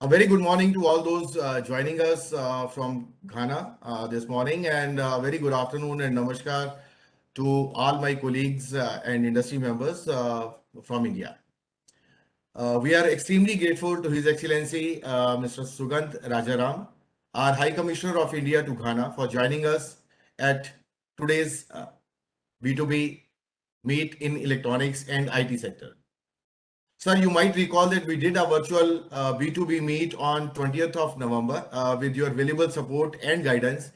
A very good morning to all those joining us from Ghana this morning, and very good afternoon and namaskar to all my colleagues and industry members from India. We are extremely grateful to His Excellency Mr. Sugant Rajaram, our High Commissioner of India to Ghana, for joining us at today's B2B meet in electronics and IT sector. Sir, you might recall that we did a virtual B2B meet on 20th of November with your valuable support and guidance.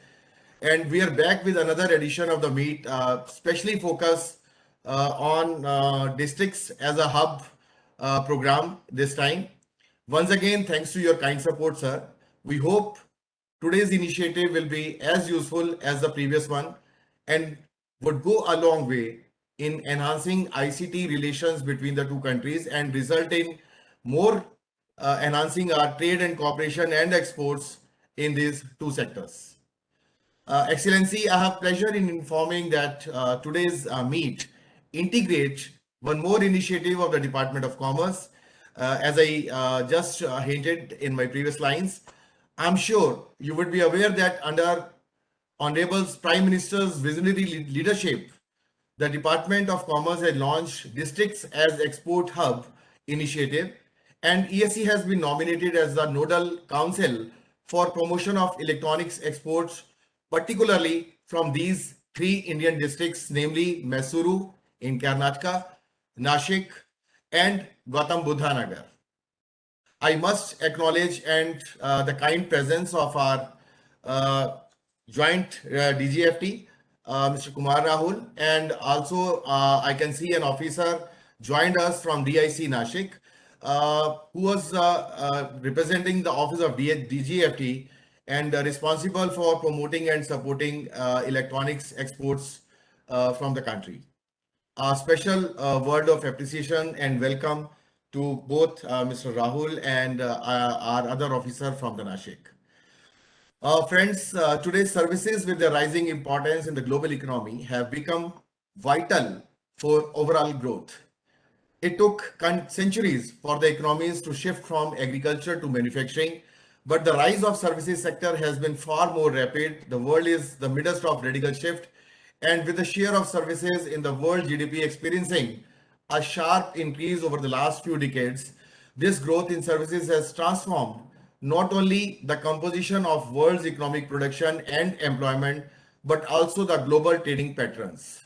And we are back with another edition of the meet, specially focused on districts as a hub program this time. Once again, thanks to your kind support, sir. We hope today's initiative will be as useful as the previous one and would go a long way in enhancing ICT relations between the two countries and result in more enhancing our trade and cooperation and exports in these two sectors. Excellency, I have pleasure in informing that today's meet integrate one more initiative of the Department of Commerce. As I just hinted in my previous lines, I'm sure you would be aware that under Honorable Prime Minister's visionary leadership, the Department of Commerce has launched Districts as Export Hub initiative, and ESC has been nominated as the nodal council for promotion of electronics exports, particularly from these three Indian districts, namely Mysuru in Karnataka, Nashik, and Gautam Buddha Nagar. I must acknowledge and the kind presence of our joint DGFT, Mr. Kumar Rahul, and also I can see an officer joined us from DIC Nashik, who was representing the office of DGFT and responsible for promoting and supporting electronics exports from the country. A special word of appreciation and welcome to both Mr. Rahul and our other officer from the Nashik. Friends, today's services with their rising importance in the global economy have become vital for overall growth. It took centuries for the economies to shift from agriculture to manufacturing, but the rise of services sector has been far more rapid. The world is the midst of radical shift, and with the share of services in the world GDP experiencing a sharp increase over the last few decades, this growth in services has transformed not only the composition of world's economic production and employment, but also the global trading patterns.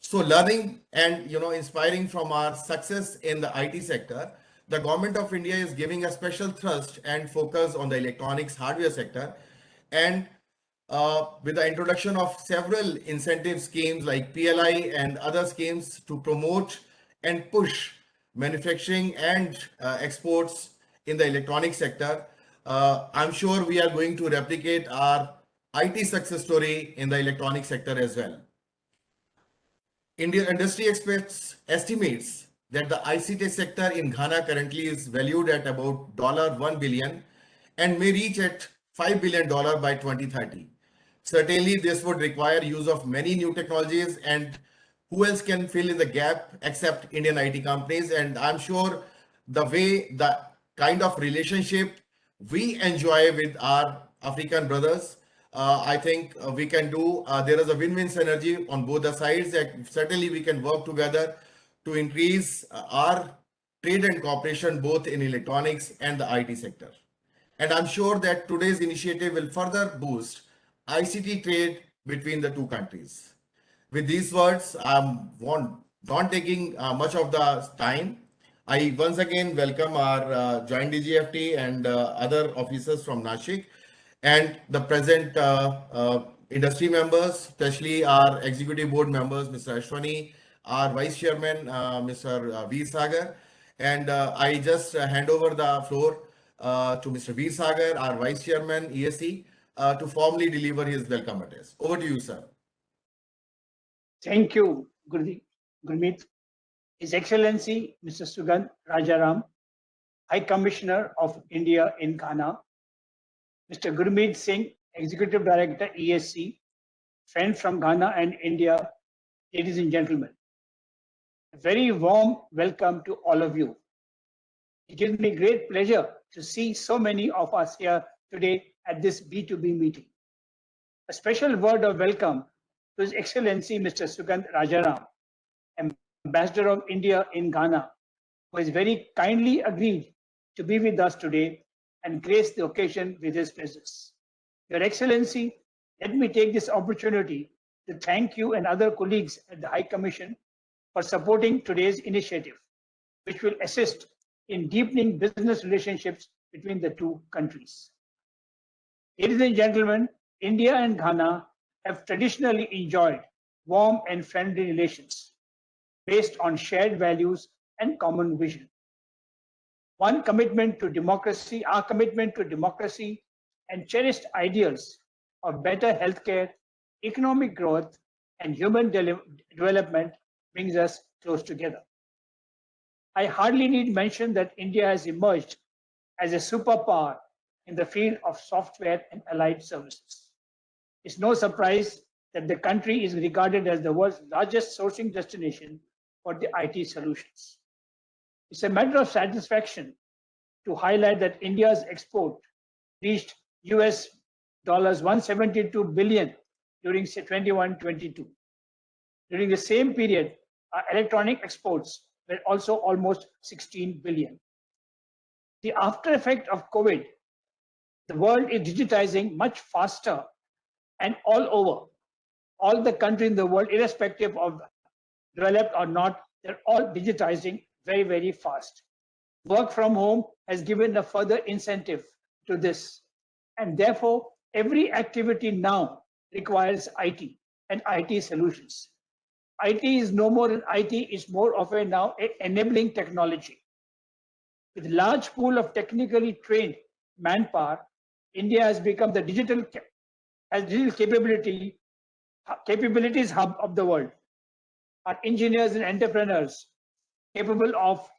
So learning and inspiring from our success in the IT sector, the government of India is giving a special thrust and focus on the electronics hardware sector, and with the introduction of several incentive schemes like PLI and other schemes to promote and push manufacturing and exports in the electronic sector, I'm sure we are going to replicate our IT success story in the electronic sector as well. Indian industry experts estimates that the ICT sector in Ghana currently is valued at about $1 billion and may reach at $5 billion by 2030. Certainly, this would require use of many new technologies, and who else can fill in the gap except Indian IT companies? And I'm sure the kind of relationship we enjoy with our African brothers, I think we can do. There is a win-win synergy on both the sides that certainly we can work together to increase our trade and cooperation both in electronics and the IT sector. And I'm sure that today's initiative will further boost ICT trade between the two countries. With these words, I'm not taking much of the time. I once again welcome our joint DGFT and other officers from Nashik and the present industry members, especially our executive board members, Mr. Ashwani, our vice chairman, Mr. Veer Sagar. And I just hand over the floor to Mr. Veer Sagar, our vice chairman, ESC, to formally deliver his welcome address. Over to you, sir. Thank you, Gurmeet. His Excellency, Mr. Sugant Rajaram, High Commissioner of India in Ghana, Mr. Gurmeet Singh, Executive Director, ESC, friends from Ghana and India, ladies and gentlemen. A very warm welcome to all of you. It gives me great pleasure to see so many of us here today at this B2B meeting. A special word of welcome to His Excellency Mr. Sugandh Rajaram, Ambassador of India in Ghana, who has very kindly agreed to be with us today and grace the occasion with his presence. Your Excellency, let me take this opportunity to thank you and other colleagues at the High Commission for supporting today's initiative, which will assist in deepening business relationships between the two countries. Ladies and gentlemen, India and Ghana have traditionally enjoyed warm and friendly relations based on shared values and common vision. Our commitment to democracy and cherished ideals of better healthcare, economic growth, and human development brings us close together. I hardly need mention that India has emerged as a superpower in the field of software and allied services. It's no surprise that the country is regarded as the world's largest sourcing destination for the IT solutions. It's a matter of satisfaction to highlight that India's export reached US $172 billion during 21-22. During the same period, our electronic exports were also almost 16 billion. The after effect of COVID, the world is digitizing much faster and all over. All the countries in the world, irrespective of developed or not, they're all digitizing very, very fast. Work from home has given a further incentive to this. And therefore, every activity now requires IT and IT solutions. IT is no more an IT, it's more of a now enabling technology. With large pool of technically trained manpower, India has become the digital capabilities hub of the world. Our engineers and entrepreneurs capable of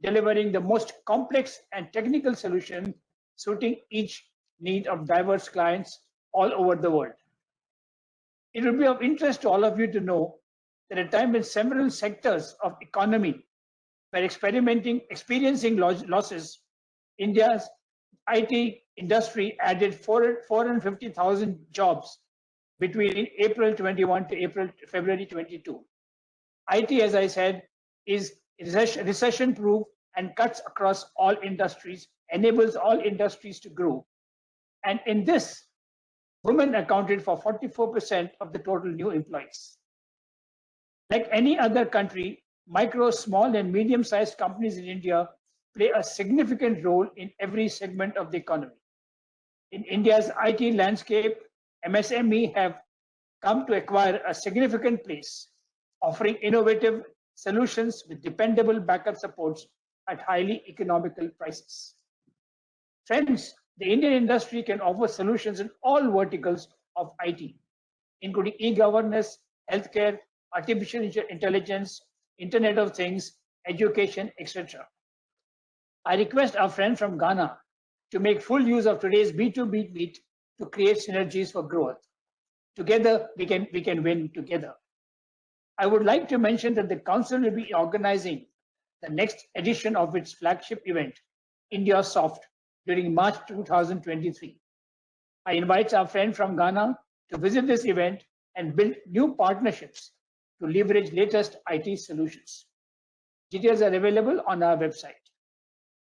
delivering the most complex and technical solution suiting each need of diverse clients all over the world. It will be of interest to all of you to know that at a time when several sectors of economy were experiencing losses, India's IT industry added 450,000 jobs between April 21 to February 22. IT, as I said, is recession-proof and cuts across all industries, enables all industries to grow. And in this, women accounted for 44% of the total new employees. Like any other country, micro, small, and medium-sized companies in India play a significant role in every segment of the economy. In India's IT landscape, MSME have come to acquire a significant place, offering innovative solutions with dependable backup supports at highly economical prices. Friends, the Indian industry can offer solutions in all verticals of IT, including e-governance, healthcare, artificial intelligence, Internet of Things, education, etc. I request our friend from Ghana to make full use of today's B2B meet to create synergies for growth. Together, we can win together. I would like to mention that the Council will be organizing the next edition of its flagship event, India Soft, during March 2023. I invite our friend from Ghana to visit this event and build new partnerships to leverage latest IT solutions. Details are available on our website.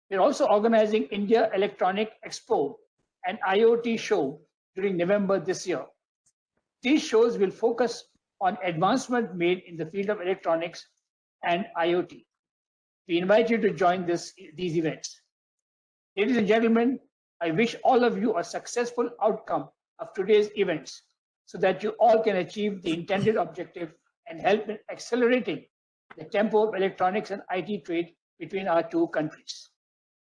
We're also organizing India Electronic Expo and IoT show during November this year. These shows will focus on advancement made in the field of electronics and IoT. We invite you to join these events. Ladies and gentlemen, I wish all of you a successful outcome of today's events so that you all can achieve the intended objective and help in accelerating the tempo of electronics and IT trade between our two countries.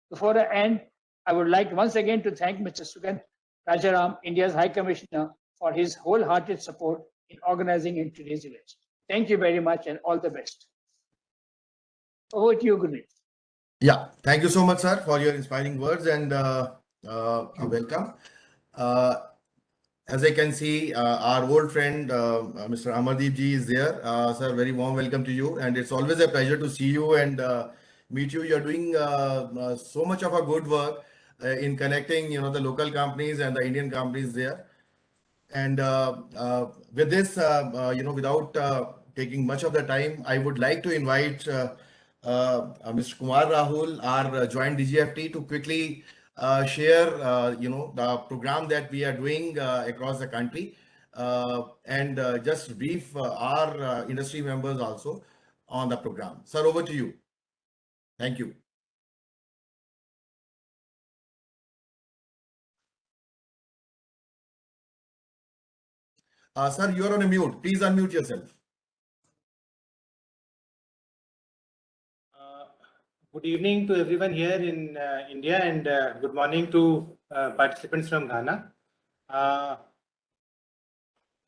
Before I end, I would like once again to thank Mr. Sugandh Rajaram, India's High Commissioner, for his wholehearted support in organizing in today's event. Thank you very much and all the best. Over to you, Gurmeet. Yeah, thank you so much, sir, for your inspiring words and welcome. As I can see, our old friend, Mr. Amardeep ji is there. Sir, very warm welcome to you. And it's always a pleasure to see you and meet you. You're doing so much of a good work in connecting, the local companies and the Indian companies there. And with this, without taking much of the time, I would like to invite Mr. Kumar Rahul, our joint DGFT, to quickly share, the program that we are doing across the country, and just brief our industry members also on the program. Sir, over to you. Thank you. Sir, you are on a mute. Please unmute yourself. Good evening to everyone here in India, and good morning to participants from Ghana.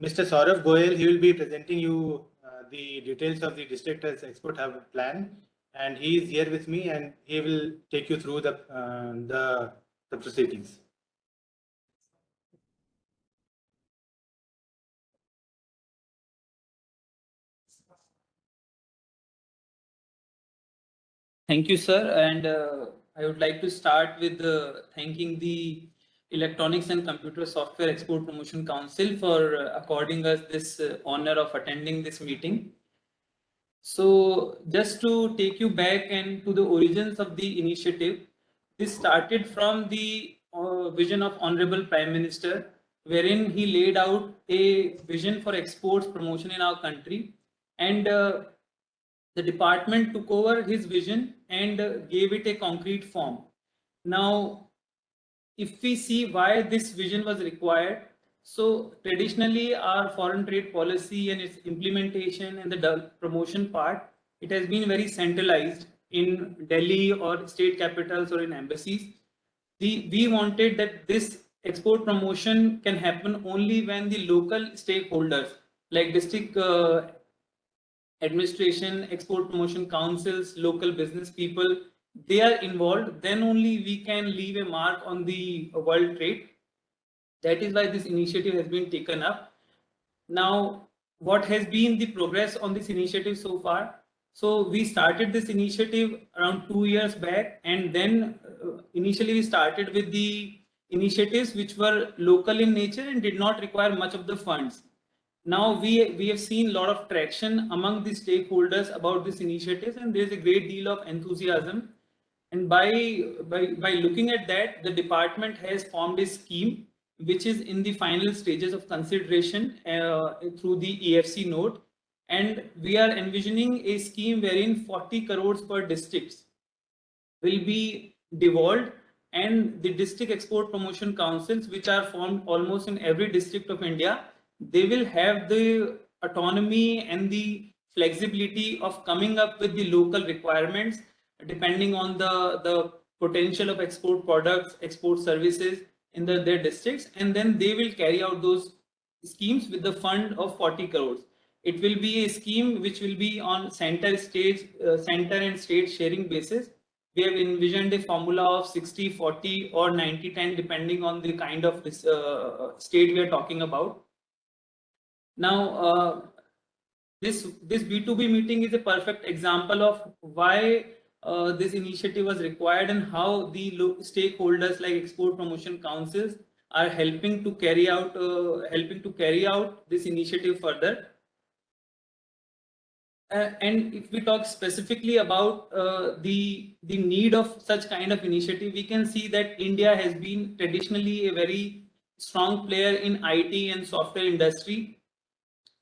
Mr. Saurav Goyal, he will be presenting you the details of the District as Export Hub plan, and he is here with me, and he will take you through the proceedings. Thank you, sir. And I would like to start with thanking the Electronics and Computer Software Export Promotion Council for according us this honor of attending this meeting. So just to take you back and to the origins of the initiative, this started from the vision of Honorable Prime Minister, wherein he laid out a vision for exports promotion in our country, and the department took over his vision and gave it a concrete form. Now, if we see why this vision was required, so traditionally our foreign trade policy and its implementation and the promotion part, it has been very centralized in Delhi or state capitals or in embassies. We wanted that this export promotion can happen only when the local stakeholders like district administration, export promotion councils, local business people, they are involved, then only we can leave a mark on the world trade. That is why this initiative has been taken up. Now, what has been the progress on this initiative so far? So we started this initiative around 2 years back, and then initially we started with the initiatives which were local in nature and did not require much of the funds. Now we have seen a lot of traction among the stakeholders about this initiative, and there's a great deal of enthusiasm. And by looking at that, the department has formed a scheme which is in the final stages of consideration through the EFC note, and we are envisioning a scheme wherein 40 crores per district will be devolved, and the district export promotion councils, which are formed almost in every district of India, they will have the autonomy and the flexibility of coming up with the local requirements depending on the potential of export products, export services in their districts, and then they will carry out those schemes with the fund of 40 crores. It will be a scheme which will be on center and state sharing basis. We have envisioned a formula of 60-40 or 90-10 depending on the kind of state we are talking about. Now, this B2B meeting is a perfect example of why this initiative was required and how the stakeholders like export promotion councils are helping to carry out this initiative further. And if we talk specifically about the need of such kind of initiative, we can see that India has been traditionally a very strong player in IT and software industry.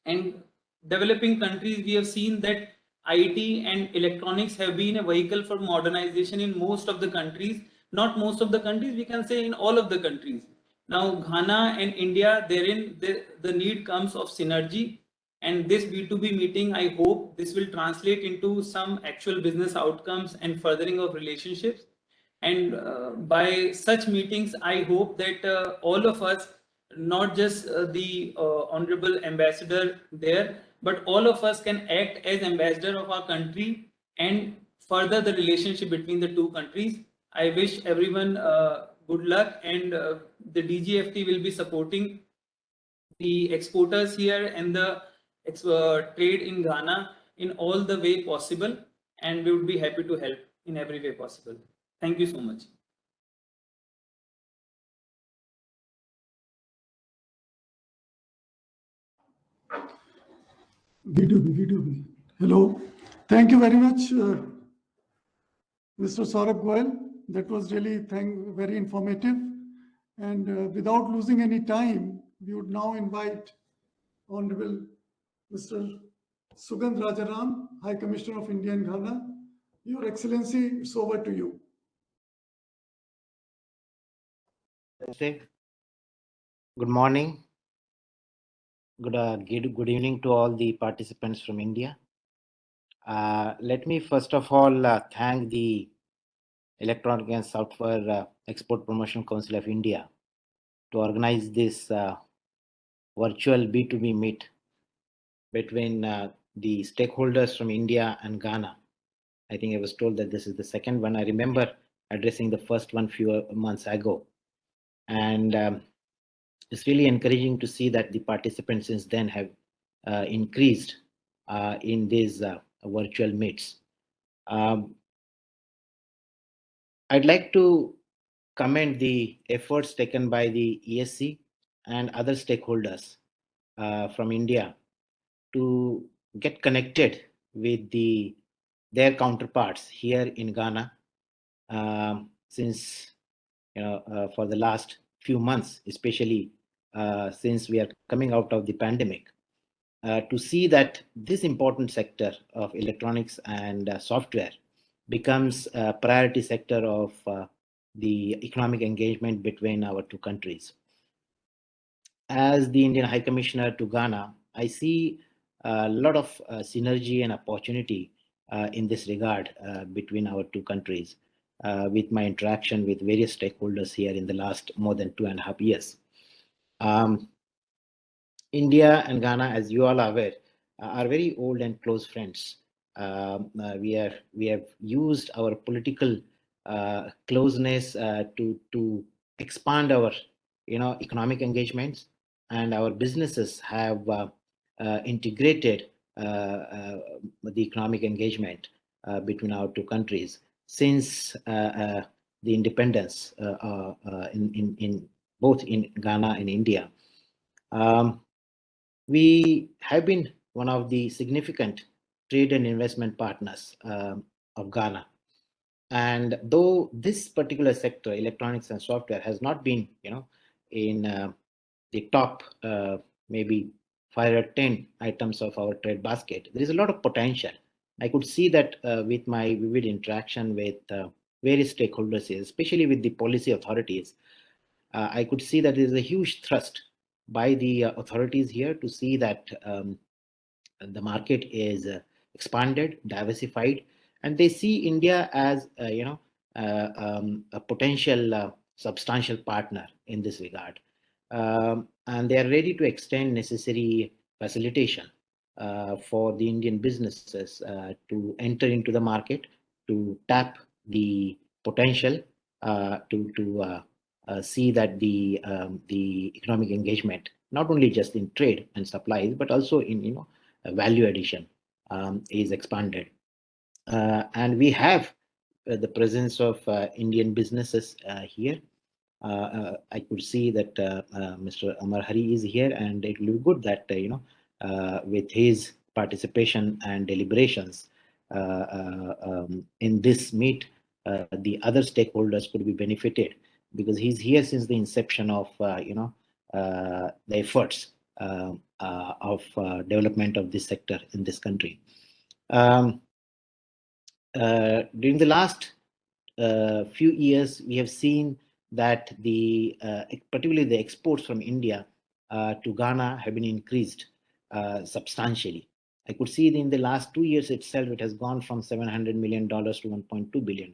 And developing countries, we have seen that IT and electronics have been a vehicle for modernization in most of the countries. Not most of the countries, we can say in all of the countries. Now, Ghana and India, therein the need comes of synergy. And this B2B meeting, I hope this will translate into some actual business outcomes and furthering of relationships. And by such meetings, I hope that all of us, not just the honorable ambassador there, but all of us can act as ambassador of our country and further the relationship between the two countries. I wish everyone good luck, and the DGFT will be supporting the exporters here and the trade in Ghana in all the way possible, and we would be happy to help. in every way possible. Thank you so much. B2B. Hello. Thank you very much, Mr. Saurabh Goel. That was really very informative. And without losing any time, we would now invite Honorable Mr. Sugandh Rajaram, High Commissioner of India in Ghana. Your Excellency, it's over to you. Good morning. Good evening to all the participants from India. Let me first of all thank the Electronic and Software Export Promotion Council of India to organize this virtual B2B meet between the stakeholders from India and Ghana. I think I was told that this is the second one. I remember addressing the first one few months ago. And it's really encouraging to see that the participants since then have increased in these virtual meets. I'd like to commend the efforts taken by the ESC and other stakeholders from India to get connected with their counterparts here in Ghana since for the last few months, especially since we are coming out of the pandemic, to see that this important sector of electronics and software becomes a priority sector of the economic engagement between our two countries. As the Indian High Commissioner to Ghana, I see a lot of synergy and opportunity in this regard between our two countries with my interaction with various stakeholders here in the last more than 2.5 years. India and Ghana, as you all are aware, are very old and close friends. We have used our political closeness to expand our economic engagements, and our businesses have integrated the economic engagement between our two countries since the independence in both in Ghana and India. We have been one of the significant trade and investment partners of Ghana. And though this particular sector, electronics and software, has not been, in the top maybe 5 or 10 items of our trade basket, there is a lot of potential. I could see that with my vivid interaction with various stakeholders here, especially with the policy authorities. I could see that there is a huge thrust by the authorities here to see that the market is expanded, diversified, and they see India as a potential substantial partner in this regard, and they are ready to extend necessary facilitation for the Indian businesses to enter into the market, to tap the potential, to see that the economic engagement, not only just in trade and supplies, but also in value addition, is expanded. And we have the presence of Indian businesses here. I could see that Mr. Amar Hari is here, and it will be good that with his participation and deliberations in this meet, the other stakeholders could be benefited, because he's here since the inception of the efforts of development of this sector in this country. During the last few years, we have seen that particularly the exports from India to Ghana have been increased substantially. I could see in the last 2 years itself, it has gone from $700 million to $1.2 billion.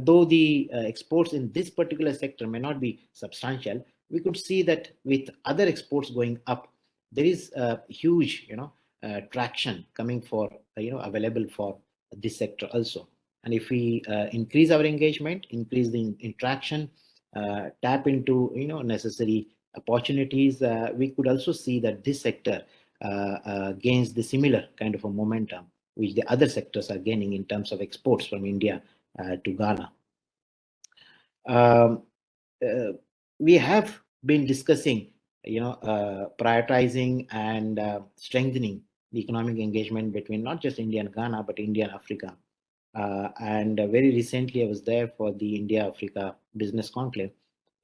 Though the exports in this particular sector may not be substantial, we could see that with other exports going up, there is a huge, traction coming for, available for this sector also. And if we increase our engagement, increase the interaction, tap into, necessary opportunities, we could also see that this sector gains the similar kind of a momentum which the other sectors are gaining in terms of exports from India to Ghana. We have been discussing, prioritizing and strengthening the economic engagement between not just India and Ghana, but India and Africa. And very recently, I was there for the India-Africa Business Conclave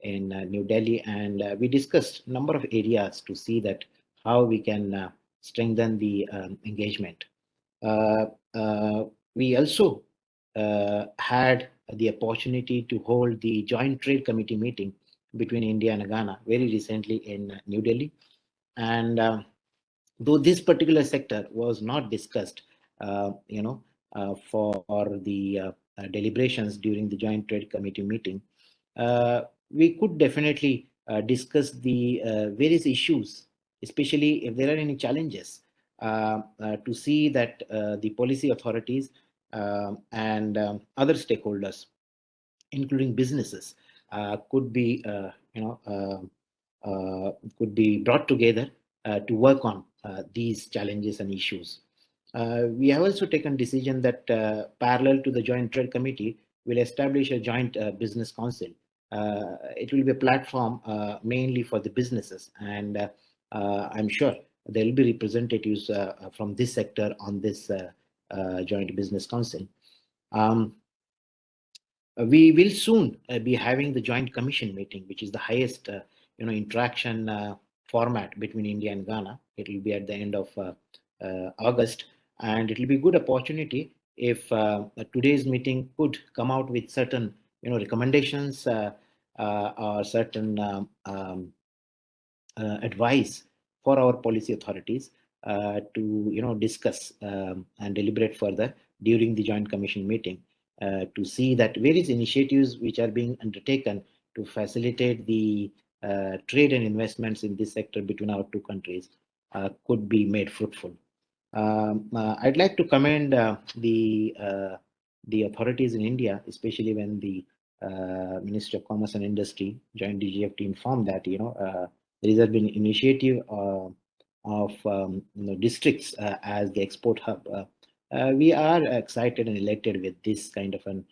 in New Delhi, and we discussed a number of areas to see that how we can strengthen the engagement. We also had the opportunity to hold the Joint Trade Committee meeting between India and Ghana very recently in New Delhi. And though this particular sector was not discussed, for the deliberations during the Joint Trade Committee meeting, we could definitely discuss the various issues, especially if there are any challenges, to see that the policy authorities and other stakeholders, including businesses, could be could be brought together to work on these challenges and issues. We have also taken decision that parallel to the Joint Trade Committee, we'll establish a joint business council. It will be a platform mainly for the businesses, and I'm sure there will be representatives from this sector on this joint business council. We will soon be having the Joint Commission meeting, which is the highest interaction format between India and Ghana. It will be at the end of August, and it will be a good opportunity if today's meeting could come out with certain recommendations or certain advice for our policy authorities to discuss and deliberate further during the Joint Commission meeting, to see that various initiatives which are being undertaken to facilitate the trade and investments in this sector between our two countries could be made fruitful. I'd like to commend the authorities in India, especially when the Ministry of Commerce and Industry, Joint DGFT, informed that there has been initiative of districts as the export hub. We are excited and elated with this kind of a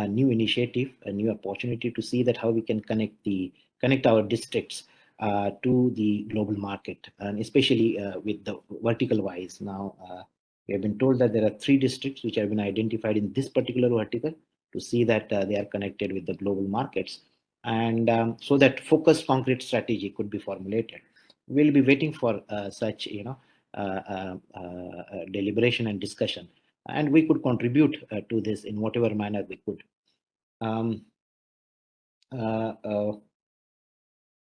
new initiative, a new opportunity to see that how we can connect our districts to the global market, and especially with the vertical wise. Now we have been told that there are 3 districts which have been identified in this particular vertical to see that they are connected with the global markets, and so that focused concrete strategy could be formulated. We'll be waiting for such deliberation and discussion, and we could contribute to this in whatever manner we could.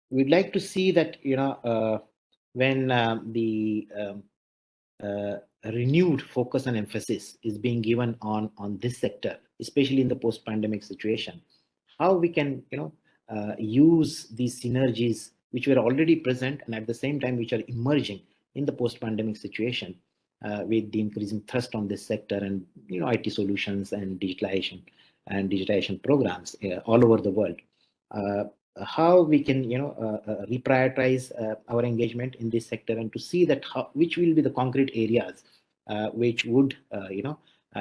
We'd like to see that when the renewed focus and emphasis is being given on this sector, especially in the post-pandemic situation, how we can use these synergies which were already present and at the same time which are emerging in the post-pandemic situation with the increasing thrust on this sector and IT solutions and digitization programs all over the world. How we can reprioritize our engagement in this sector, and to see that which will be the concrete areas which would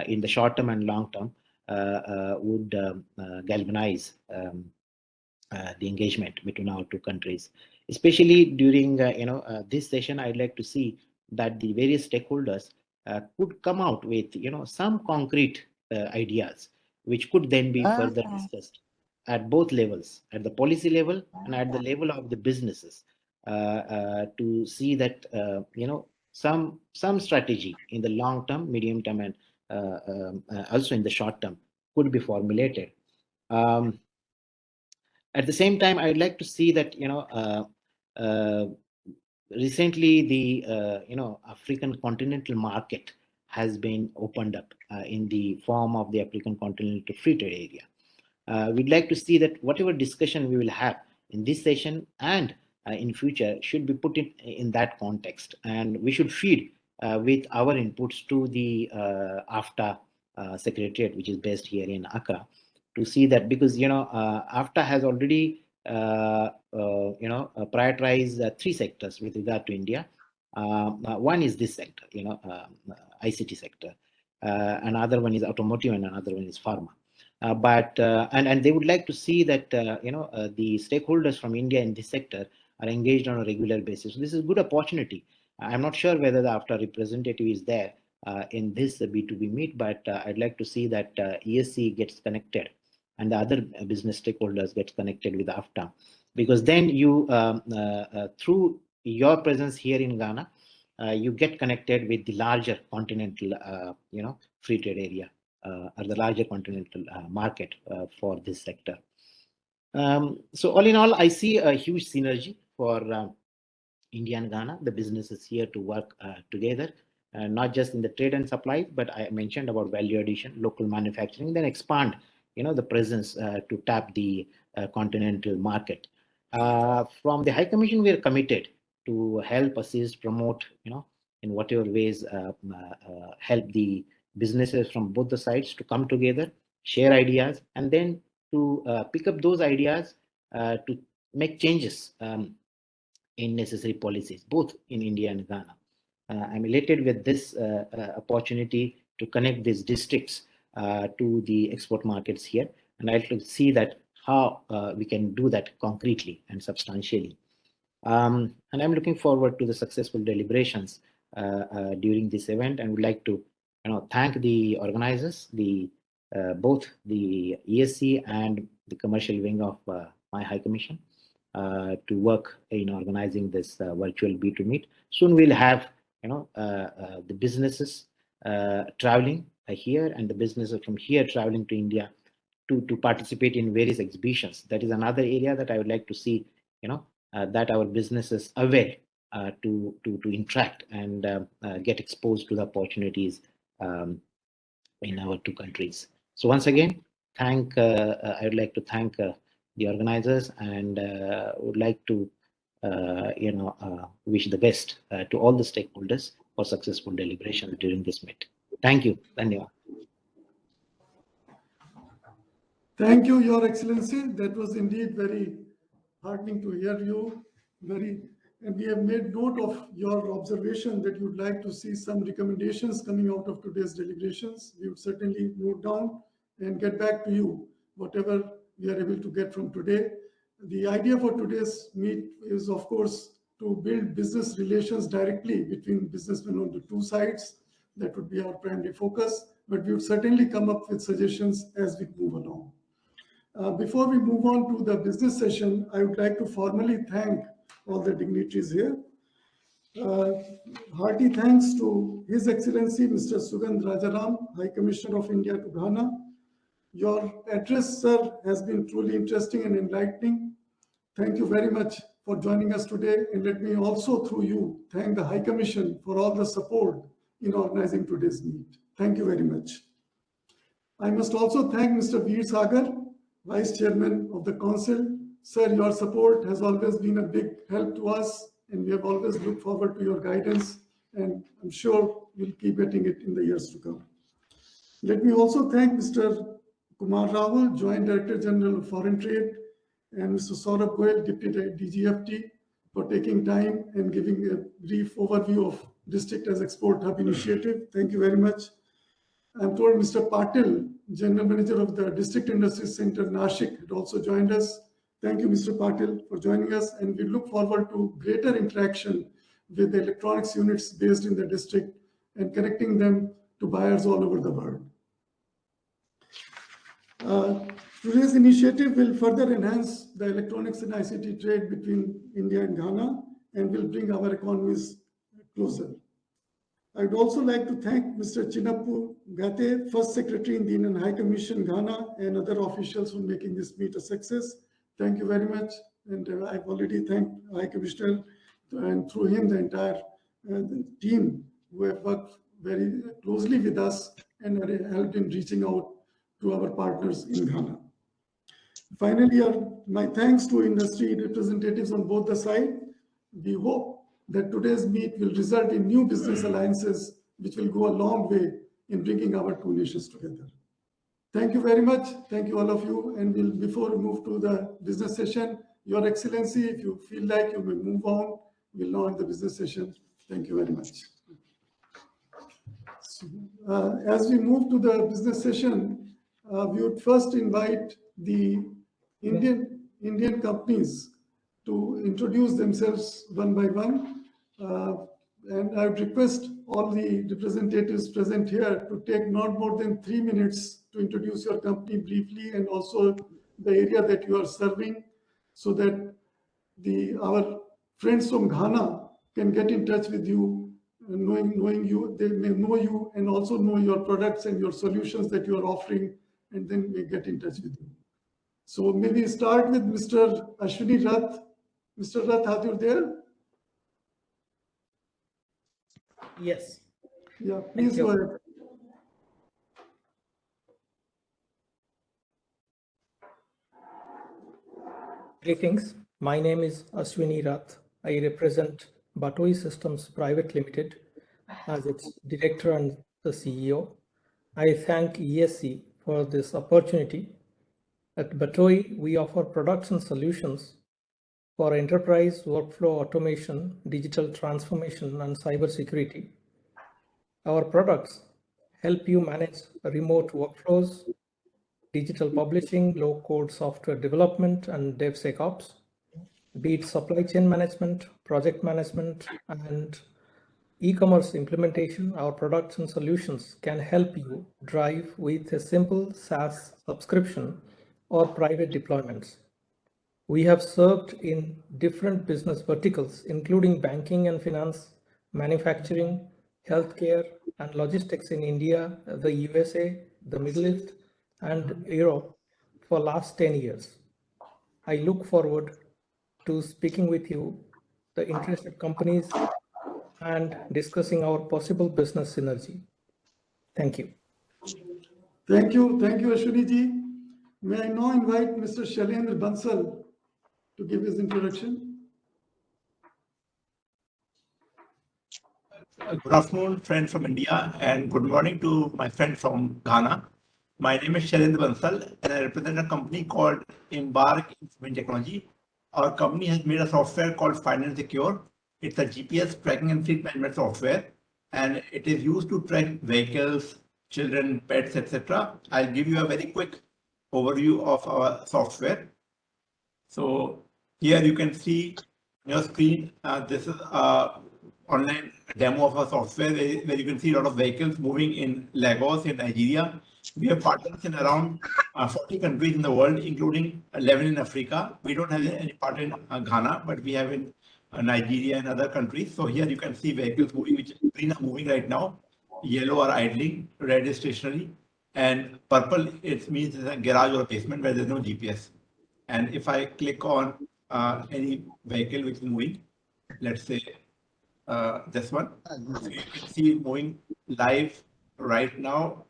in the short term and long term would galvanize the engagement between our two countries. Especially during this session, I'd like to see that the various stakeholders could come out with some concrete ideas which could then be further discussed at both levels, at the policy level and at the level of the businesses, to see that some strategy in the long term, medium term, and also in the short term could be formulated. At the same time, I'd like to see that recently the African continental market has been opened up in the form of the African Continental Free Trade Area. We'd like to see that whatever discussion we will have in this session and in future should be put in that context, and we should feed with our inputs to the AFTA Secretariat, which is based here in Accra, to see that, because AFTA has already prioritized 3 sectors with regard to India. One is this sector, ICT sector. Another one is automotive, and another one is pharma. And they would like to see that the stakeholders from India in this sector are engaged on a regular basis. So this is a good opportunity. I'm not sure whether the AFTA representative is there in this B2B meet, but I'd like to see that ESC gets connected and the other business stakeholders get connected with AFTA, because then you through your presence here in Ghana, you get connected with the larger continental free trade area or the larger continental market for this sector. So all in all, I see a huge synergy for India and Ghana. The businesses here to work together, not just in the trade and supply, but I mentioned about value addition, local manufacturing, then expand the presence to tap the continental market. From the High Commission, we are committed to help, assist, promote, in whatever ways, help the businesses from both the sides to come together, share ideas, and then to pick up those ideas to make changes in necessary policies, both in India and Ghana. I'm elated with this opportunity to connect these districts to the export markets here, and I'd like to see that how we can do that concretely and substantially. And I'm looking forward to the successful deliberations during this event, and would like to thank the organizers, both the ESC and the commercial wing of my High Commission, to work in organizing this virtual B2 meet. Soon we'll have the businesses traveling here, and the businesses from here traveling to India to participate in various exhibitions. That is another area that I would like to see, that our businesses are aware to interact and get exposed to the opportunities in our two countries. So once again, I would like to thank the organizers, and would like to wish the best to all the stakeholders for successful deliberations during this meet. Thank you. Dhanyavad. Thank you, Your Excellency. That was indeed very heartening to hear you. And we have made note of your observation that you'd like to see some recommendations coming out of today's deliberations. We would certainly note down and get back to you, whatever we are able to get from today. The idea for today's meet is, of course, to build business relations directly between businessmen on the two sides. That would be our primary focus, but we would certainly come up with suggestions as we move along. Before we move on to the business session, I would like to formally thank all the dignitaries here. Hearty thanks to His Excellency Mr. Sugandh Rajaram, High Commissioner of India to Ghana. Your address, sir, has been truly interesting and enlightening. Thank you very much for joining us today. And let me also, through you, thank the High Commission for all the support in organizing today's meet. Thank you very much. I must also thank Mr. Veer Sagar, Vice Chairman of the Council. Sir, your support has always been a big help to us, and we have always looked forward to your guidance, and I'm sure we'll keep getting it in the years to come. Let me also thank Mr. Kumar Rahul, Joint Director General of Foreign Trade, and Mr. Saurabh Goel, Deputy DGFT, for taking time and giving a brief overview of District as Export Hub initiative. Thank you very much. I'm told Mr. Patil, General Manager of the District Industry Center, Nashik, had also joined us. Thank you, Mr. Patil, for joining us, and we look forward to greater interaction with the electronics units based in the district and connecting them to buyers all over the world. Today's initiative will further enhance the electronics and ICT trade between India and Ghana and will bring our economies closer. I would also like to thank Mr. Chinappu Gate, First Secretary in the Indian High Commission, Ghana, and other officials for making this meet a success. Thank you very much. And I've already thanked High Commissioner, and through him, the entire team who have worked very closely with us and helped in reaching out to our partners in Ghana. Finally, my thanks to industry representatives on both the sides. We hope that today's meet will result in new business alliances, which will go a long way in bringing our two nations together. Thank you very much. Thank you, all of you. And before we move to the business session, Your Excellency, if you feel like you may move on, we'll now have the business session. Thank you very much. So, as we move to the business session, we would first invite the Indian companies to introduce themselves one by one. And I would request all the representatives present here to take not more than 3 minutes to introduce your company briefly and also the area that you are serving, so that our friends from Ghana can get in touch with you, knowing you, they may know you and also know your products and your solutions that you are offering, and then may get in touch with you. So maybe start with Mr. Ashwini Rath. Mr. Rath, are you there? Yes. Yeah, please go ahead. Greetings. My name is Ashwini Rath. I represent Batoi Systems Private Limited as its director and the CEO. I thank ESC for this opportunity. At Batoi, we offer products and solutions for enterprise workflow automation, digital transformation, and cybersecurity. Our products help you manage remote workflows, digital publishing, low-code software development, and DevSecOps, be it supply chain management, project management, and e-commerce implementation. Our products and solutions can help you drive with a simple SaaS subscription or private deployments. We have served in different business verticals, including banking and finance, manufacturing, healthcare, and logistics in India, the USA, the Middle East, and Europe for last 10 years. I look forward to speaking with you, the interested companies, and discussing our possible business synergy. Thank you. Thank you, Ashwini ji. May I now invite Mr. Shailendra Bansal to give his introduction. Good afternoon, friends from India, and good morning to my friend from Ghana. My name is Shailendra Bansal, and I represent a company called Embark Information Technology. Our company has made a software called Find and Secure. It's a GPS tracking and fleet management software, and it is used to track vehicles, children, pets, etc. I'll give you a very quick overview of our software. So here you can see on your screen, this is a online demo of our software where you can see a lot of vehicles moving in Lagos in Nigeria. We have partners in around 40 countries in the world, including 11 in Africa. We don't have any partner in Ghana, but we have in Nigeria and other countries. So here you can see vehicles moving, which green are moving right now, yellow are idling, red is stationary, and purple it means it's a garage or a basement where there's no GPS. And if I click on any vehicle which is moving, let's say this one, so you can see it moving live right now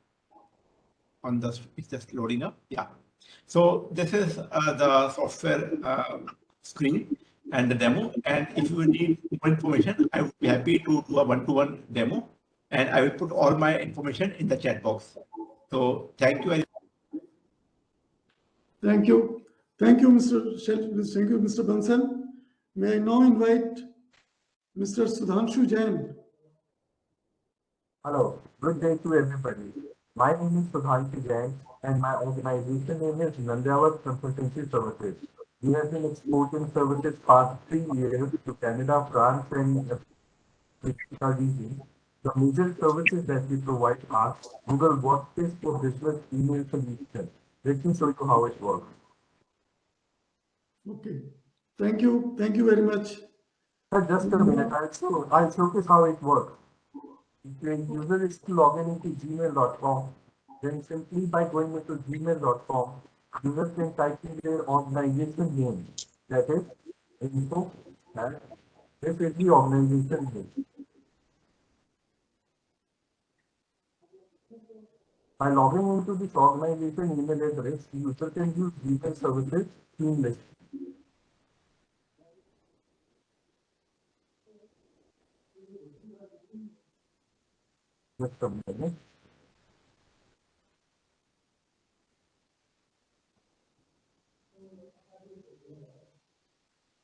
on the, it's just loading up. Yeah. So this is the software screen and the demo. And if you need more information, I would be happy to do a one-to-one demo, and I will put all my information in the chat box. So thank you. Thank you. Thank you, Mr. Bansal. May I now invite Mr. Sudhanshu Jain. Hello, good day to everybody. My name is Sudhanshu Jain and my organization name is Nandiawat Consultancy Services. We have been exporting services past 3 years to Canada, France, and Africa region. The major services that we provide are Google Workspace for Business Email Solution. Let me show you how it works. Okay. Thank you. Thank you very much. Just a minute. I'll showcase how it works. If your user is to log in into gmail.com, then simply by going into gmail.com, users can type in their organization name. That is info, and this is the organization name. By logging into this organization email address, the user can use Gmail services seamlessly. Just a minute.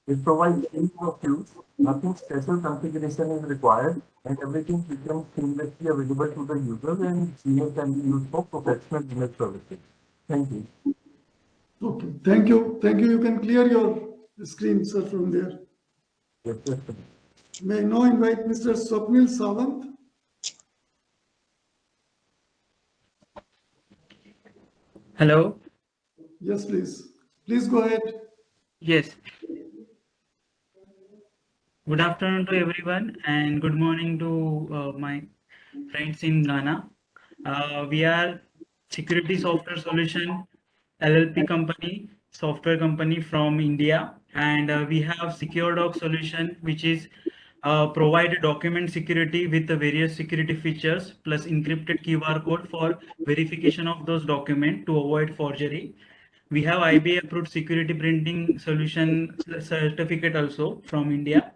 It provides ease of use, nothing special configuration is required, and everything becomes seamlessly available to the user, and Gmail can be used for professional email services. Thank you. Okay, thank you. Thank you. You can clear your screen, sir, from there. Yes, yes, sir. May I now invite Mr. Swapnil Sawant? Hello. Yes, please. Please go ahead. Yes. Good afternoon to everyone and good morning to my friends in Ghana. We are security software solution LLP company, software company from India, and we have secure doc solution, which is provide document security with the various security features plus encrypted QR code for verification of those documents to avoid forgery. We have IBA approved security printing solution certificate also from India.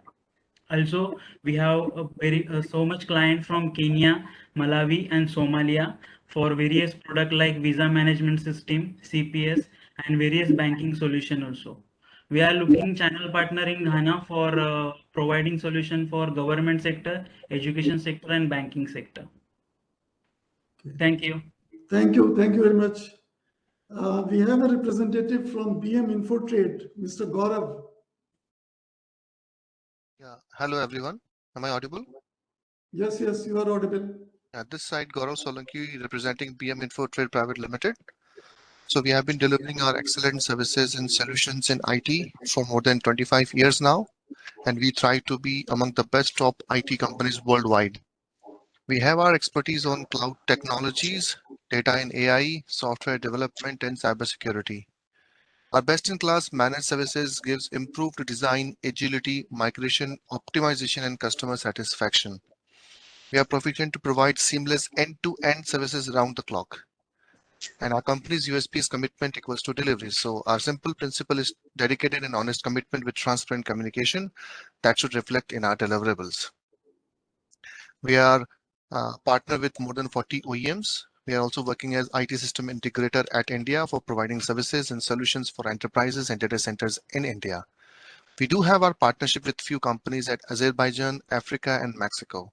Also, we have a so much client from Kenya, Malawi, and Somalia for various product like visa management system, CPS, and various banking solution also. We are looking channel partner in Ghana for providing solution for government sector, education sector, and banking sector. Thank you. Thank you. Thank you very much. We have a representative from BM Infotrade, Mr. Gaurav. Yeah, hello everyone. Am I audible? Yes, yes, you are audible. At this side, Gaurav Solanki representing BM Infotrade Private Limited. So we have been delivering our excellent services and solutions in IT for more than 25 years now, and we try to be among the best top IT companies worldwide. We have our expertise on cloud technologies, data and AI, software development, and cybersecurity. Our best-in-class managed services gives improved design, agility, migration, optimization, and customer satisfaction. We are proficient to provide seamless end-to-end services around the clock. And our company's USP is commitment equals to delivery. So our simple principle is dedicated and honest commitment with transparent communication that should reflect in our deliverables. We are partnered with more than 40 OEMs. We are also working as IT system integrator at India for providing services and solutions for enterprises and data centers in India. We do have our partnership with few companies at Azerbaijan, Africa, and Mexico.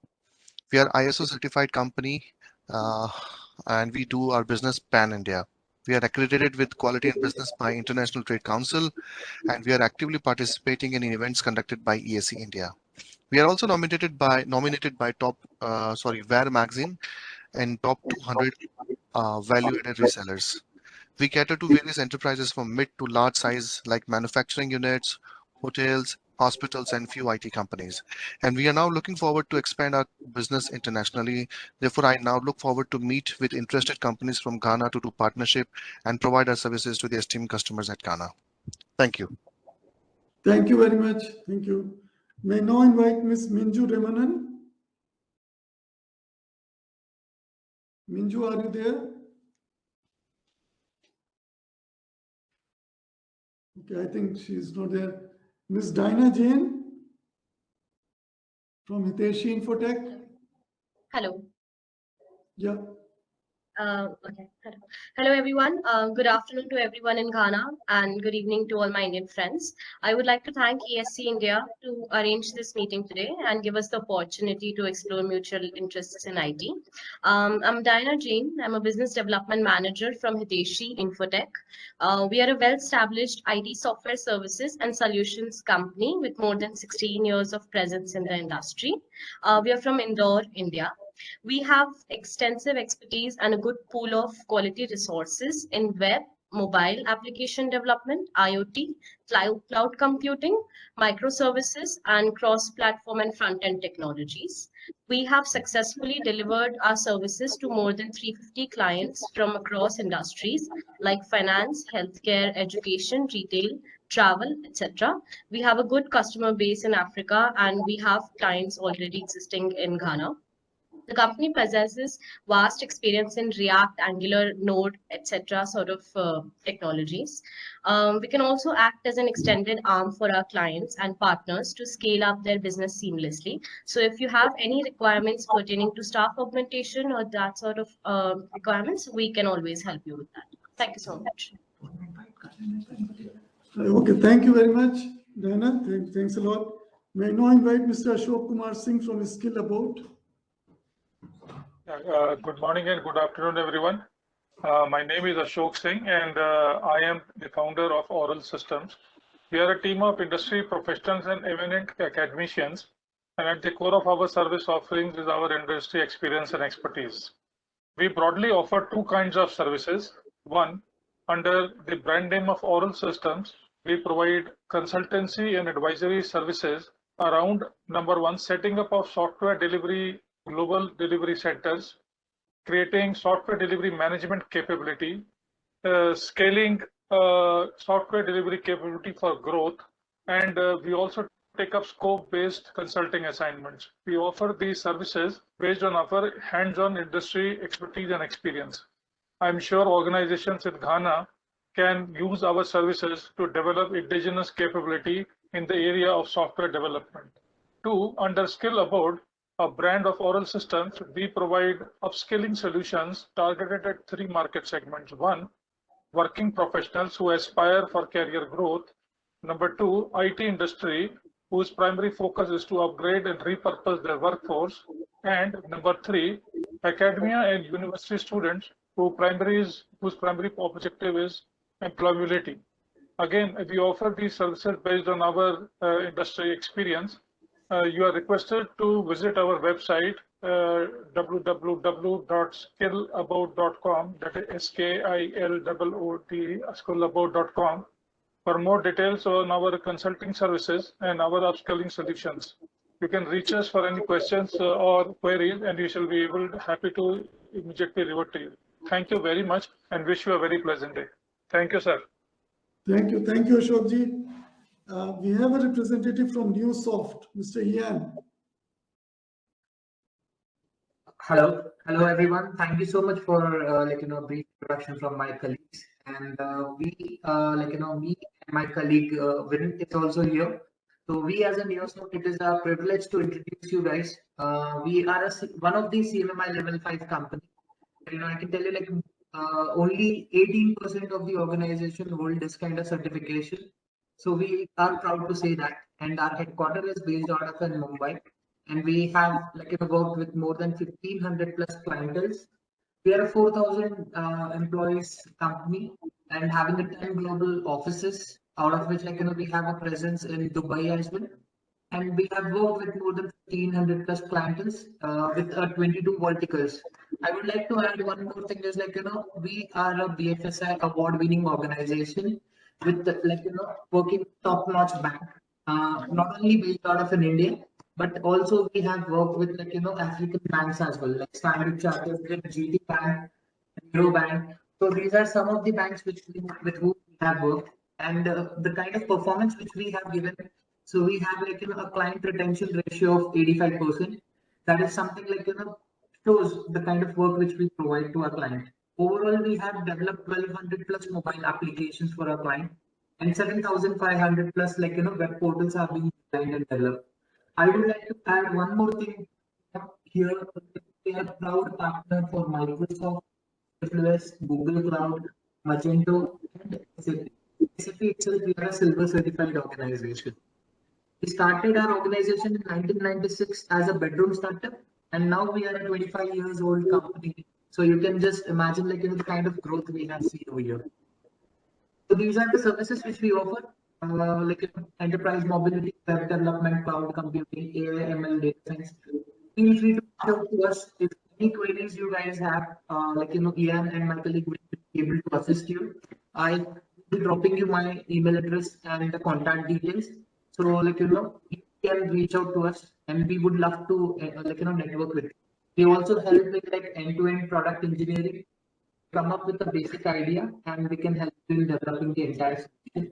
We are ISO certified company and we do our business pan India. We are accredited with Quality in Business by International Trade Council, and we are actively participating in events conducted by ESC India. We are also nominated by top WAR magazine and top 200 value-added resellers. We cater to various enterprises from mid to large size like manufacturing units, hotels, hospitals, and few IT companies. And we are now looking forward to expand our business internationally. Therefore, I now look forward to meet with interested companies from Ghana to do partnership and provide our services to the esteemed customers at Ghana. Thank you. Thank you very much. Thank you. May I now invite Ms. Minju Remanan. Minju, are you there? Okay, I think she's not there. Ms. Dinah Jain from Hiteshi Infotech. Hello. Yeah. Okay. Hello, everyone. Good afternoon to everyone in Ghana and good evening to all my Indian friends. I would like to thank ESC India to arrange this meeting today and give us the opportunity to explore mutual interests in IT. I'm Diana Jain. I'm a business development manager from Hiteshi Infotech. We are a well-established IT software services and solutions company with more than 16 years of presence in the industry. We are from Indore, India. We have extensive expertise and a good pool of quality resources in web, mobile application development, IoT, cloud computing, microservices, and cross-platform and front-end technologies. We have successfully delivered our services to more than 350 clients from across industries like finance, healthcare, education, retail, travel, etc. We have a good customer base in Africa and we have clients already existing in Ghana. The company possesses vast experience in React, Angular, Node, etc. sort of technologies. We can also act as an extended arm for our clients and partners to scale up their business seamlessly. So if you have any requirements pertaining to staff augmentation or that sort of requirements, we can always help you with that. Thank you so much. Okay, thank you very much. Diana, thanks a lot. May I now invite Mr. Ashok Kumar Singh from Skill About. Good morning and good afternoon, everyone. My name is Ashok Singh, and I am the founder of Oral Systems. We are a team of industry professionals and eminent academicians, and at the core of our service offerings is our industry experience and expertise. We broadly offer two kinds of services. One, under the brand name of Oral Systems, we provide consultancy and advisory services around number one, setting up of software delivery, global delivery centers, creating software delivery management capability, scaling software delivery capability for growth, and we also take up scope-based consulting assignments. We offer these services based on our hands-on industry expertise and experience. I'm sure organizations in Ghana can use our services to develop indigenous capability in the area of software development. Two, under Skill About, a brand of Oral Systems, we provide upskilling solutions targeted at three market segments. One, working professionals who aspire for career growth. Number two, IT industry, whose primary focus is to upgrade and repurpose their workforce. And number three, academia and university students whose primary objective is employability. Again, we offer these services based on our industry experience. You are requested to visit our website, www.skillabout.com, that is SKILLOOT, skillabout.com, for more details on our consulting services and our upskilling solutions. You can reach us for any questions or queries, and we shall be happy to immediately revert to you. Thank you very much and wish you a very pleasant day. Thank you, sir. Thank you, Ashokji. We have a representative from NewSoft, Mr. Ian. Hello everyone. Thank you so much for brief introduction from my colleagues. And me and my colleague Viren is also here. So we as a NewSoft, it is our privilege to introduce you guys. We are one of the CMMI level 5 company. I can tell you only 18% of the organization hold this kind of certification. So we are proud to say that, and our headquarters is based out of Mumbai, and we have worked with more than 1,500 plus clientels. We are a 4,000 employees company and having a 10 global offices, out of which we have a presence in Dubai as well. And we have worked with more than 1,500 plus clientels with 22 verticals. I would like to add one more thing is we are a BFSI award-winning organization with working top-notch bank, not only based out of India, but also we have worked with African banks as well, like Untitled Chapter, GT Bank, Euro Bank. So these are some of the banks with whom we have worked, and the kind of performance which we have given. So we have a client retention ratio of 85%. That is something shows the kind of work which we provide to our client. Overall, we have developed 1,200 plus mobile applications for our client, and 7,500 plus web portals are being designed and developed. I would like to add one more thing here. We are a proud partner for Microsoft, AWS, Google Cloud, Magento, and SAP. SAP itself, we are a silver certified organization. We started our organization in 1996 as a bedroom startup, and now we are a 25 years old company. So you can just imagine the kind of growth we have seen over here. So these are the services which we offer, enterprise mobility, web development, cloud computing, AI, ML, data science. Feel free to reach out to us if any queries you guys have. Ian and my colleague will be able to assist you. I will be dropping you my email address and the contact details. So you can reach out to us, and we would love to network with you. We also help with end-to-end product engineering, come up with a basic idea, and we can help you in developing the entire solution.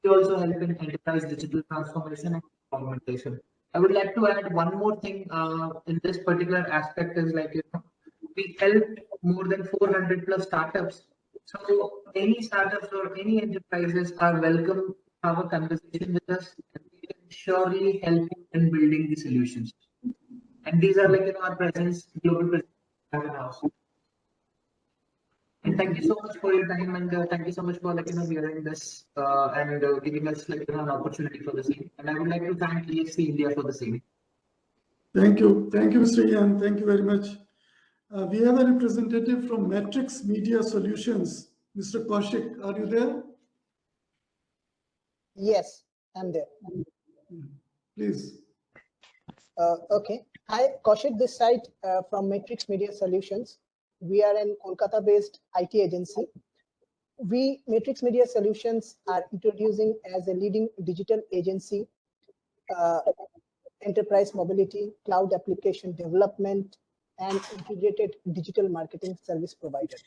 We also help in enterprise digital transformation and augmentation. I would like to add one more thing in this particular aspect is we helped more than 400 plus startups. So any startups or any enterprises are welcome to have a conversation with us, and we can surely help you in building the solutions. And these are our presence, global presence. And thank you so much for your time, and thank you so much for hearing this and giving us an opportunity for the same. And I would like to thank ESC India for the same. Thank you, Mr. Ian. Thank you very much. We have a representative from Matrix Media Solutions, Mr. Kaushik. Are you there? Yes, I'm there. Please. Okay. Hi, Kaushik this side from Matrix Media Solutions. We are an Kolkata-based IT agency. We, Matrix Media Solutions, are introducing as a leading digital agency, enterprise mobility, cloud application development, and integrated digital marketing service provider.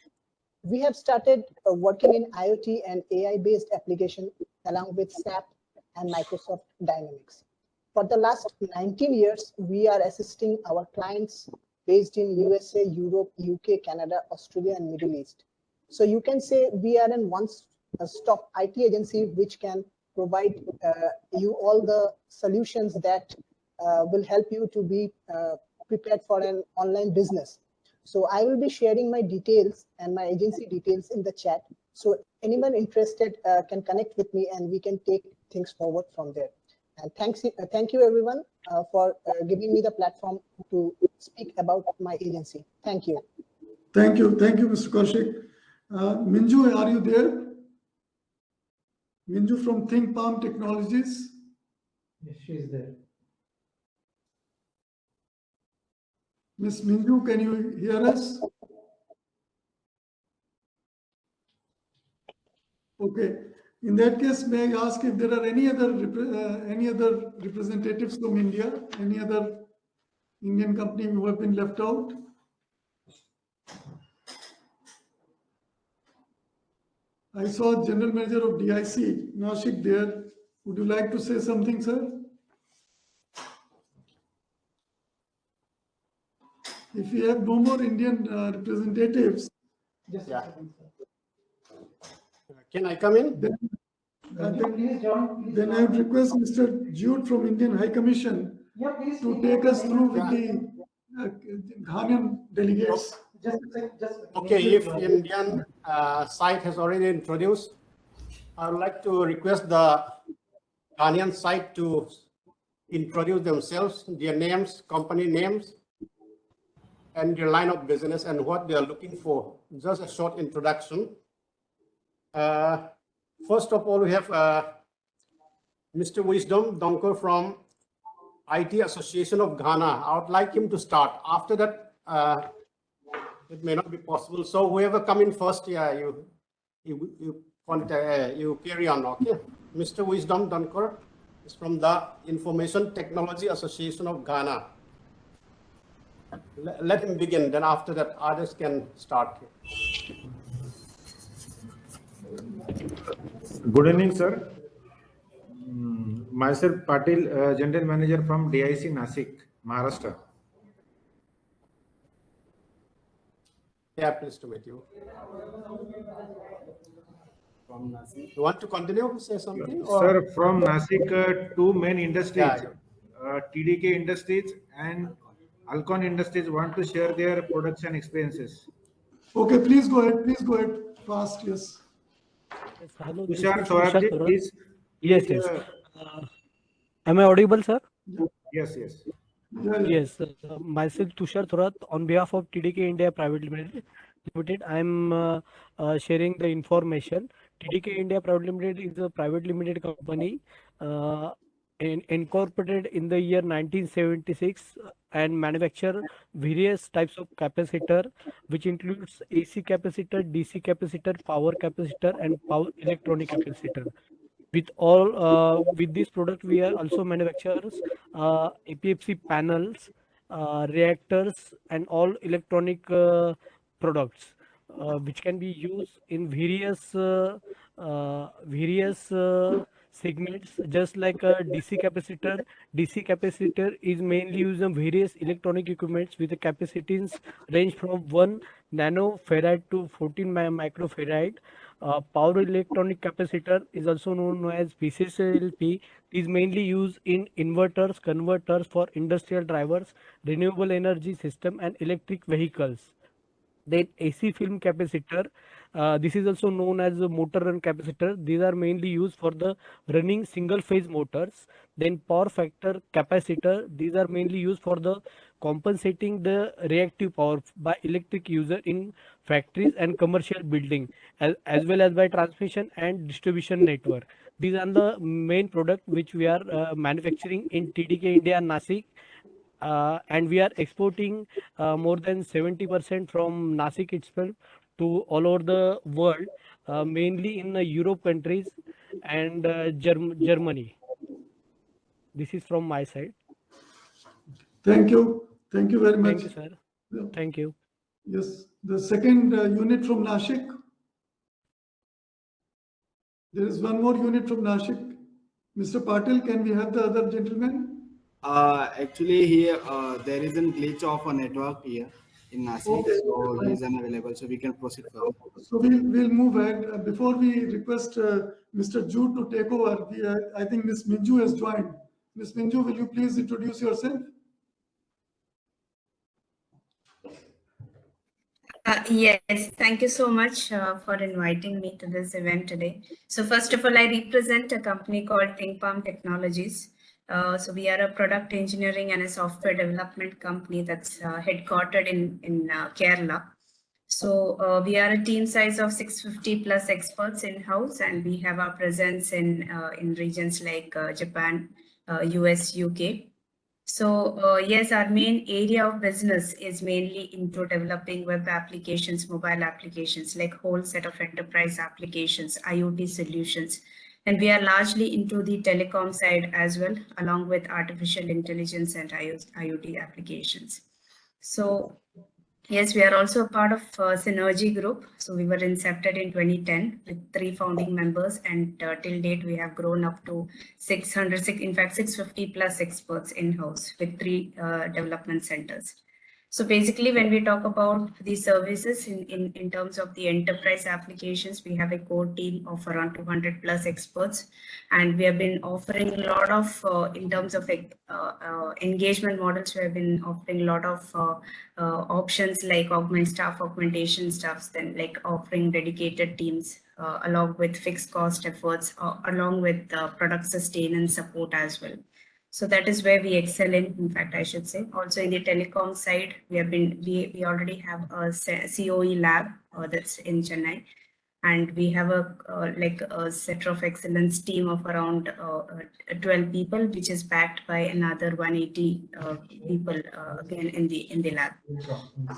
We have started working in IoT and AI-based application along with SAP and Microsoft Dynamics. For the last 19 years, we are assisting our clients based in USA, Europe, UK, Canada, Australia, and Middle East. So you can say we are in one-stop IT agency which can provide you all the solutions that will help you to be prepared for an online business. So I will be sharing my details and my agency details in the chat. So anyone interested can connect with me and we can take things forward from there. And thank you everyone for giving me the platform to speak about my agency. Thank you. Thank you, Mr. Kaushik. Minju, are you there? Minju from Think Palm Technologies. Yes, she is there. Miss Minju, can you hear us? Okay. In that case, may I ask if there are any other representatives from India, any other Indian company who have been left out? I saw General Manager of DIC, Nashik there. Would you like to say something, sir? If we have no more Indian representatives, Just a second, sir. Can I come in? then I would request Mr. Jude from Indian High Commission to take us through with the Ghanaian delegates. Okay, if Indian site has already introduced, I would like to request the Ghanaian site to introduce themselves, their names, company names, and their line of business and what they are looking for. Just a short introduction. First of all, we have Mr. Wisdom Donker from IT Association of Ghana. I would like him to start. After that, it may not be possible. So whoever come in first, yeah, you carry on. Okay, Mr. Wisdom Donker is from the Information Technology Association of Ghana. Let him begin. Then after that, others can start. Good evening, sir. Myself, Patil, General Manager from DIC Nasik, Maharashtra. Yeah, pleased to meet you. You want to continue? Say something? Sir, from Nasik, two main industries, Yeah. TDK Industries and Alcon Industries want to share their production experiences. Okay, please go ahead. Please go ahead. Fast, yes. Yes, hello, Tushar Thorat, please. Yes, yes. Am I audible, sir? Yes, yes. Yes, myself Tushar Thorat on behalf of TDK India Private Limited. I am sharing the information. TDK India Private Limited is a private limited company incorporated in the year 1976 and manufacture various types of capacitor, which includes AC capacitor, DC capacitor, power capacitor, and power electronic capacitor. With this product, we are also manufacturers APFC panels, reactors, and all electronic products, which can be used in various segments, just like a DC capacitor. DC capacitor is mainly used in various electronic equipments with the capacitance range from 1 nanofarad to 14 microfarad. Power electronic capacitor is also known as PCLP. Is mainly used in inverters, converters for industrial drivers, renewable energy system, and electric vehicles. Then AC film capacitor, this is also known as a motor run capacitor. These are mainly used for the running single phase motors. Then power factor capacitor, these are mainly used for the compensating the reactive power by electric user in factories and commercial building, as well as by transmission and distribution network. These are the main product which we are manufacturing in TDK India Nasik, and we are exporting more than 70% from Nasik itself to all over the world, mainly in Europe countries and Germany. This is from my side. Thank you. Thank you very much. Thank you, sir. Thank you. Yes, the second unit from Nashik. There is one more unit from Nashik. Mr. Patil, can we have the other gentleman? Actually, here there is a glitch of a network here in Nashik, Okay, so fine. he is unavailable. So we can proceed further. So we'll move ahead. Before we request Mr. Jude to take over, I think Ms. Minju has joined. Ms. Minju, will you please introduce yourself? Yes, thank you so much for inviting me to this event today. So first of all, I represent a company called ThinkPalm Technologies. So we are a product engineering and a software development company that's headquartered in Kerala. So we are a team size of 650 plus experts in-house, and we have our presence in regions like Japan, US, UK. So yes, our main area of business is mainly into developing web applications, mobile applications, like whole set of enterprise applications, IoT solutions. And we are largely into the telecom side as well, along with artificial intelligence and IoT applications. So yes, we are also a part of Synergy Group. So we were incepted in 2010 with 3 founding members, and till date we have grown up to 600, in fact 650 plus experts in-house with 3 development centers. So basically, when we talk about the services in terms of the enterprise applications, we have a core team of around 200 plus experts, and we have been offering a lot of, in terms of engagement models, we have been offering a lot of options like staff augmentation stuffs, then like offering dedicated teams along with fixed cost efforts, along with product sustain and support as well. So that is where we excel in fact, I should say. Also in the telecom side, we already have a COE lab that's in Chennai, and we have a center of excellence team of around 12 people, which is backed by another 180 people again in the lab.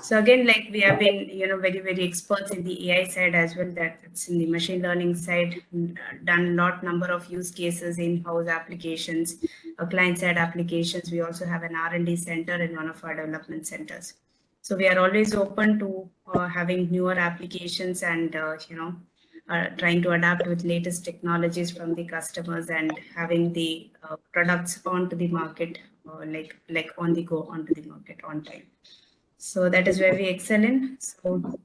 So again, like we have been very experts in the AI side as well, that's in the machine learning side, done number of use cases, in-house applications, client side applications. We also have an R&D center in one of our development centers. So we are always open to having newer applications and trying to adapt with latest technologies from the customers and having the products onto the market, like on the go onto the market on time. So that is where we excel in. So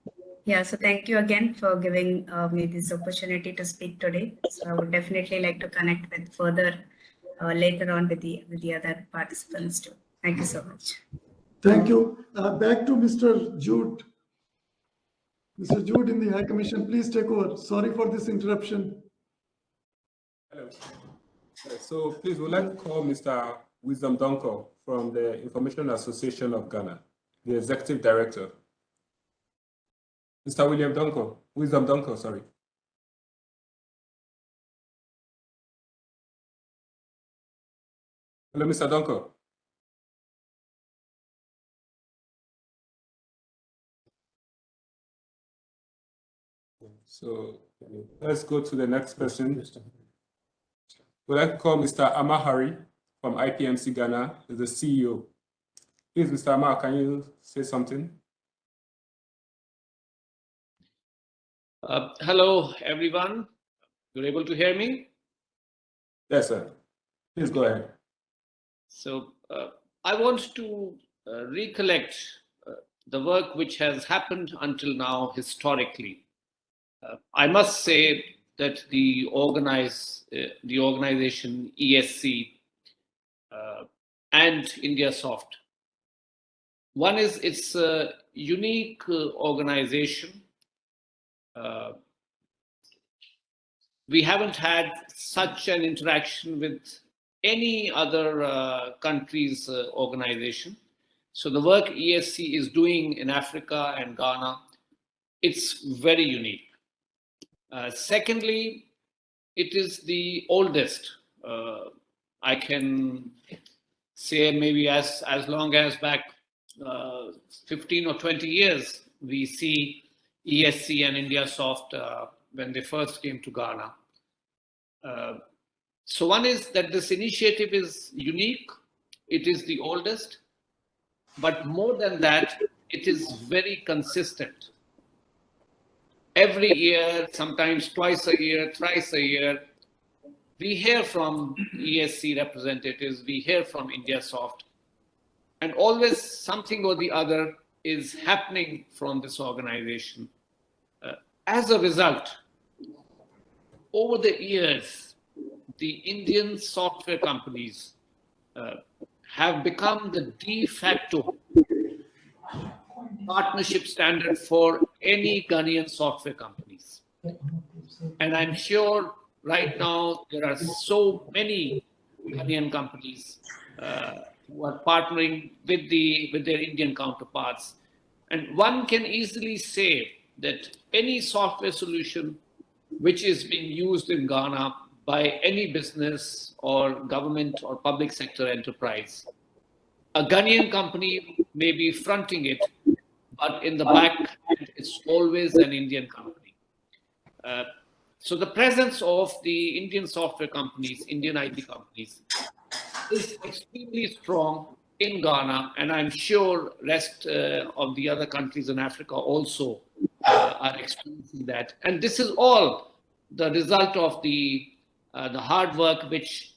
yeah, so thank you again for giving me this opportunity to speak today. So I would definitely like to connect with further later on with the other participants too. Thank you so much. Thank you. Back to Mr. Jude. Mr. Jude in the High Commission, please take over. Sorry for this interruption. Hello. So please, would like to call Mr. Wisdom Donko from the Information Association of Ghana, the Executive Director. Mr. William Donko, Wisdom Donko, sorry. Hello, Mr. Donko. So let's go to the next person. We'd like to call Mr. Amahari from IPMC Ghana, the CEO. Please, Mr. Amar, can you say something? Hello, everyone. You're able to hear me? Yes, sir. Please go ahead. So I want to recollect the work which has happened until now historically. I must say that the organization ESC and IndiaSoft, one is its unique organization. We haven't had such an interaction with any other country's organization. So the work ESC is doing in Africa and Ghana, it's very unique. Secondly, it is the oldest. I can say maybe as long as back 15 or 20 years, we see ESC and IndiaSoft when they first came to Ghana. So one is that this initiative is unique, it is the oldest, but more than that, it is very consistent. Every year, sometimes twice a year, thrice a year, we hear from ESC representatives, we hear from IndiaSoft, and always something or the other is happening from this organization. As a result, over the years, the Indian software companies have become the de facto partnership standard for any Ghanaian software companies. And I'm sure right now there are so many Ghanaian companies who are partnering with their Indian counterparts. And one can easily say that any software solution which is being used in Ghana by any business or government or public sector enterprise, a Ghanaian company may be fronting it, but in the back, it's always an Indian company. So the presence of the Indian software companies, Indian IT companies, is extremely strong in Ghana, and I'm sure rest of the other countries in Africa also are experiencing that. And this is all the result of the hard work which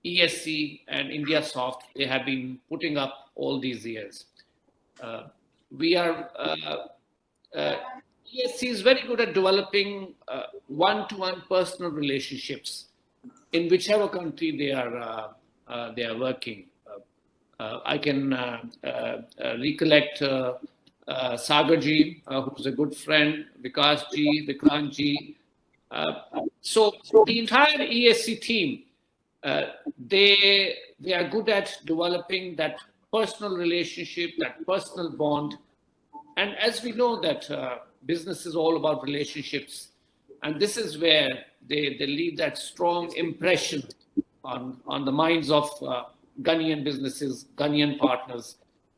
ESC and IndiaSoft, they have been putting up all these years. ESC is very good at developing one-to-one personal relationships in whichever country they are working. I can recollect Sagarji, who's a good friend, Vikasji, Vikrantji. So the entire ESC team, they are good at developing that personal relationship, that personal bond. And as we know that business is all about relationships, and this is where they leave that strong impression on the minds of Ghanaian businesses, Ghanaian partners,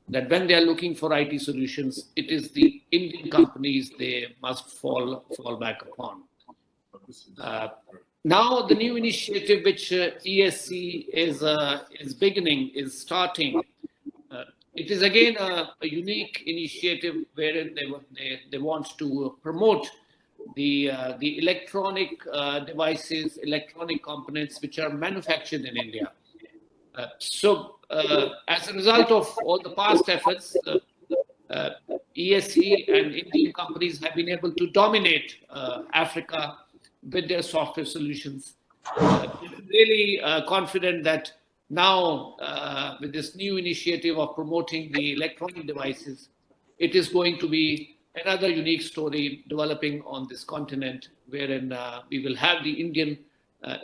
that when they are looking for IT solutions, it is the Indian companies they must fall back upon. Now the new initiative which ESC is beginning, is starting. It is again a unique initiative wherein they want to promote the electronic devices, electronic components which are manufactured in India. So as a result of all the past efforts, ESC and Indian companies have been able to dominate Africa with their software solutions. Really confident that now with this new initiative of promoting the electronic devices, it is going to be another unique story developing on this continent, wherein we will have the Indian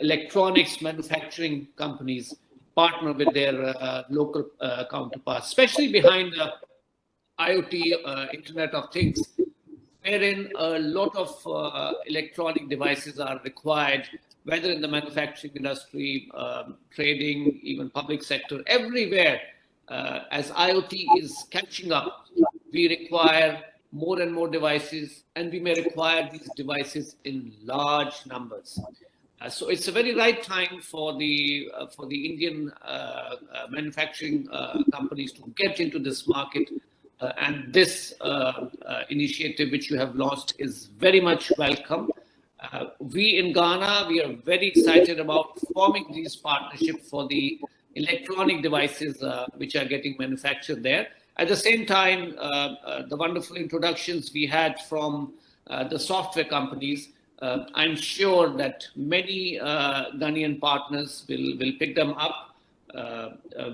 electronics manufacturing companies partner with their local counterparts, especially behind the IoT, Internet of Things, wherein a lot of electronic devices are required, whether in the manufacturing industry, trading, even public sector, everywhere. As IoT is catching up, we require more and more devices, and we may require these devices in large numbers. So it's a very right time for the Indian manufacturing companies to get into this market. And this initiative which you have launched is very much welcome. We in Ghana, we are very excited about forming these partnerships for the electronic devices which are getting manufactured there. At the same time, the wonderful introductions we had from the software companies, I'm sure that many Ghanaian partners will pick them up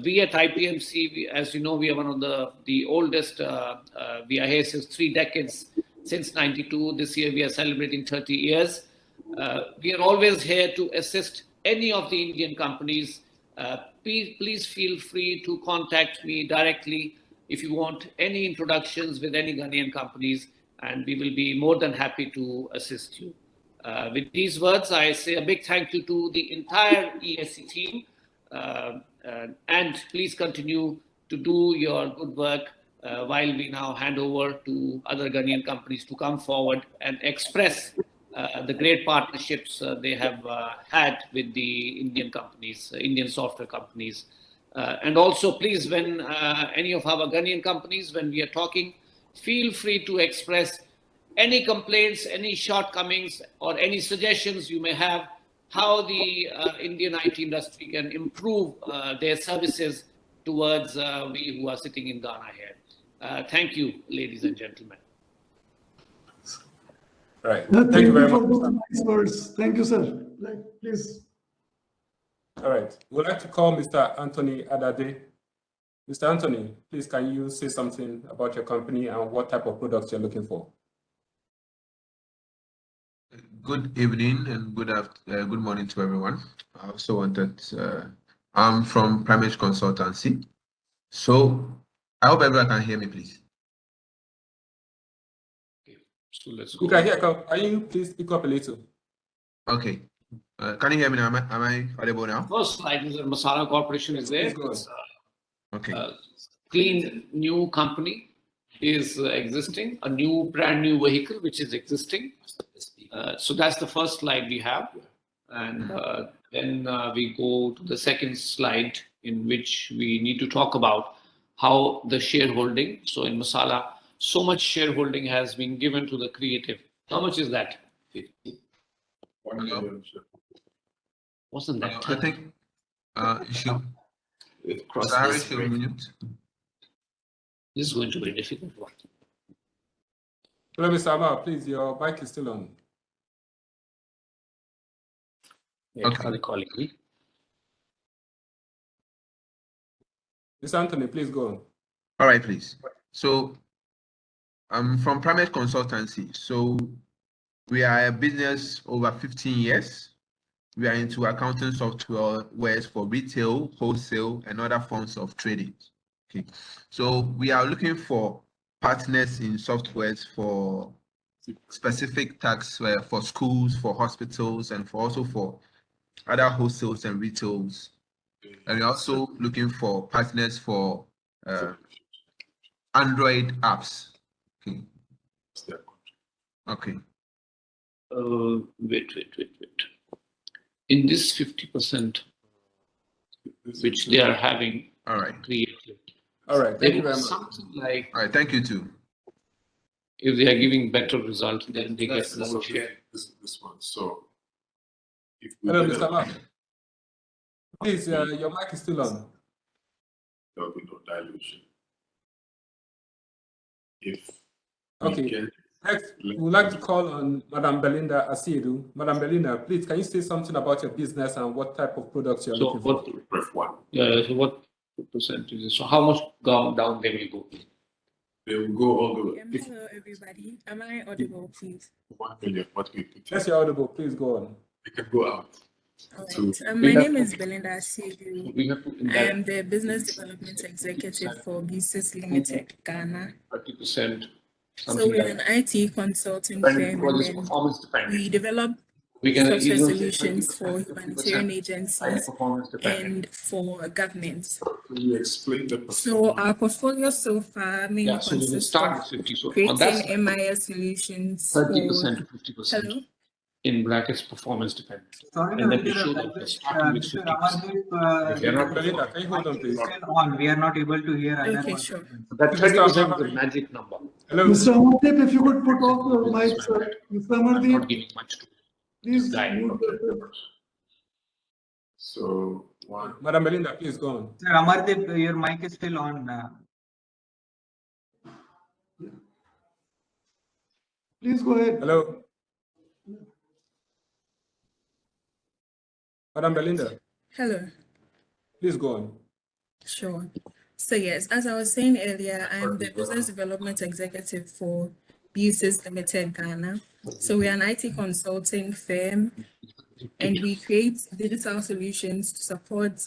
We at IPMC, as you know, we are one of the oldest. We are here since 3 decades, since 92. This year we are celebrating 30 years. We are always here to assist any of the Indian companies. Please feel free to contact me directly if you want any introductions with any Ghanaian companies, and we will be more than happy to assist you. With these words, I say a big thank you to the entire ESC team, and please continue to do your good work while we now hand over to other Ghanaian companies to come forward and express the great partnerships they have had with the Indian companies, Indian software companies. And also, please, when any of our Ghanaian companies, when we are talking, feel free to express any complaints, any shortcomings, or any suggestions you may have how the Indian IT industry can improve their services towards we who are sitting in Ghana here. Thank you, ladies and gentlemen. Right. Thank you very much for those nice words. Thank you, sir. Please. All right. We'd like to call Mr. Anthony Adade. Mr. Anthony, please, can you say something about your company and what type of products you're looking for? Good evening and good morning to everyone. I also wanted, I'm from Primage Consultancy. So I hope everyone can hear me, please. So let's go. Can you please speak up a little? Okay. Can you hear me now? Am I audible now? First slide is Masala Corporation is there. Okay. Clean new company is existing, a brand new vehicle which is existing. So that's the first slide we have. And then we go to the second slide, in which we need to talk about how the shareholding. So in Masala, so much shareholding has been given to the creative. How much is that? 1 million. Wasn't that? I think you should. This is going to be a difficult one. Hello, Mr. Amar, please, your mic is still on. Okay. Calling me. Mr. Anthony, please go on. All right, please. So I'm from Primate Consultancy. So we are a business over 15 years. We are into accounting software for retail, wholesale, and other forms of trading. Okay. So we are looking for partners in softwares for specific tasks for schools, for hospitals, and also for other wholesales and retails. And we're also looking for partners for Android apps. Okay. Okay. Wait. In this 50%, which they are having, all right, created. All right, thank you very much. Something like, all right, thank you too. If they are giving better results, then they get more share. This one. So, hello, Mr. Mark. Please, your mic is still on. There will be no dilution. Okay. Next, we would like to call on Madam Belinda Asiedu. Madam Belinda, please, can you say something about your business and what type of products you're looking for? So what percentage? So how much down they will go? They will go all the way. Hello, everybody. Am I audible, please? 1 million. What we put? Yes, you're audible. Please go on. We can go out. Right. My name is Belinda Asiedu. I am the Business Development Executive for BSIS Limited, Ghana. 30%. So we're an IT consulting firm, and we develop software solutions for humanitarian agencies and for governments. You explain the So our portfolio so far mainly consists of creating MIS solutions 30% to 50%. Hello? In brackets, performance dependent. Sorry, and then they show that they're starting with 50%. Can you hold on, please? We are not able to hear either. Okay, sure. That 30% is a magic number. Hello. Mr. Amardeep, if you could put off the mic, sir. Mr. Amardeep, not giving much to please guy. mute yourself. So, Madam Belinda, please go on. Sir, Amardeep, your mic is still on. Please go ahead. Hello. Madam Belinda. Hello. Please go on. Sure. So yes, as I was saying earlier, I'm the Business Development Executive for BSys Limited Ghana. So we're an IT consulting firm, and we create digital solutions to support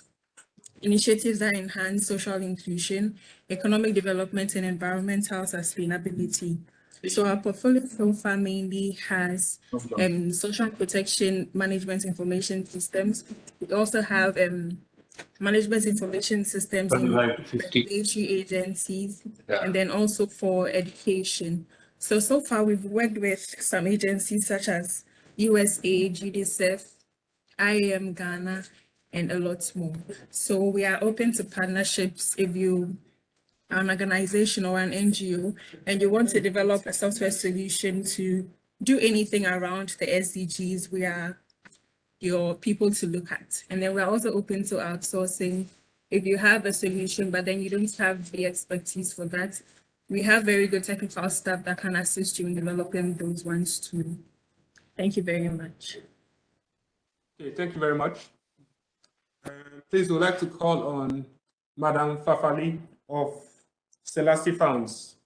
initiatives that enhance social inclusion, economic development, and environmental sustainability. So our portfolio so far mainly has social protection management information systems. We also have management information systems in regulatory agencies, and then also for education. So far we've worked with some agencies such as USA, GDSF, IAM Ghana, and a lot more. So we are open to partnerships. If you are an organization or an NGO and you want to develop a software solution to do anything around the SDGs, we are your people to look at. And then we're also open to outsourcing. If you have a solution, but then you don't have the expertise for that, we have very good technical staff that can assist you in developing those ones too. Thank you very much. Okay, thank you very much. Please, we'd like to call on Madam Fafali of Selassie Farms.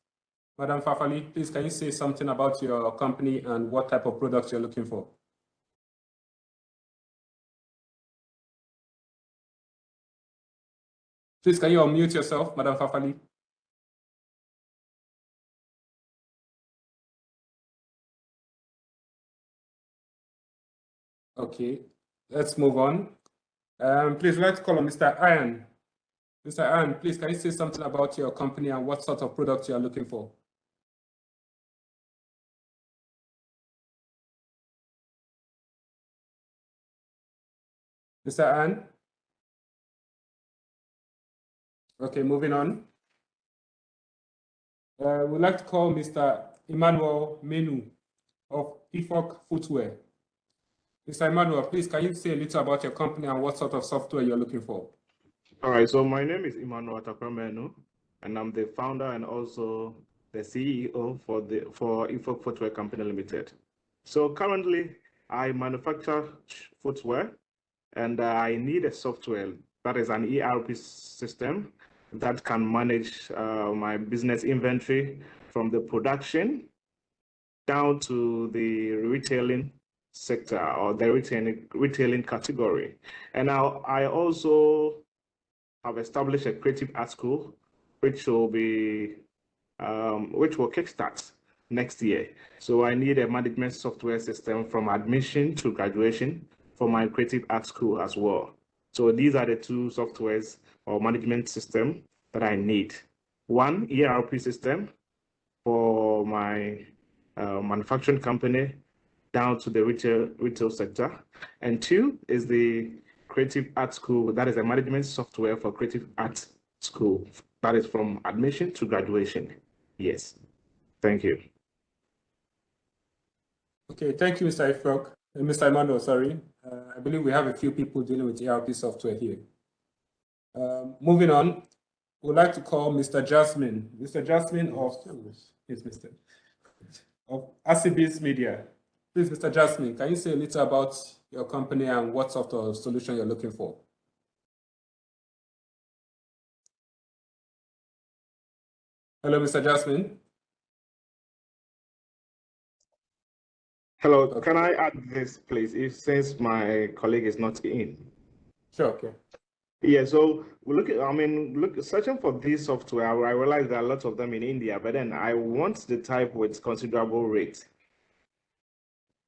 Madam Fafali, please, can you say something about your company and what type of products you're looking for? Please, can you unmute yourself, Madam Fafali? Okay, let's move on. Please, let's call on Mr. Ian. Mr. Ian, please, can you say something about your company and what sort of products you are looking for? Mr. Ian? Okay, moving on. We'd like to call Mr. Emmanuel Menu of Ict Footwear. Mr. Emmanuel, please, can you say a little about your company and what sort of software you're looking for? All right, so my name is Emmanuel Menu, and I'm the founder and also the CEO for Ict Footwear Company Limited. So currently, I manufacture footwear, and I need a software that is an ERP system that can manage my business inventory from the production down to the retailing sector or the retailing category. And now I also have established a creative art school, which will kickstart next year. So I need a management software system from admission to graduation for my creative art school as well. So these are the two softwares or management system that I need. One, ERP system for my manufacturing company down to the retail sector. And two is the creative art school. That is a management software for creative art school. That is from admission to graduation. Yes. Thank you. Okay, thank you, Mr. Ifrok. Mr. Emmanuel, sorry. I believe we have a few people dealing with ERP software here. Moving on, we'd like to call Mr. Jasmine. Mr. Jasmine of ACB's Media. Please, Mr. Jasmine, can you say a little about your company and what sort of solution you're looking for? Hello, Mr. Jasmine. Hello, okay. Can I add this, please, since my colleague is not in? Sure, okay. Yeah, so searching for this software, I realized there are lots of them in India, but then I want the type with considerable rate.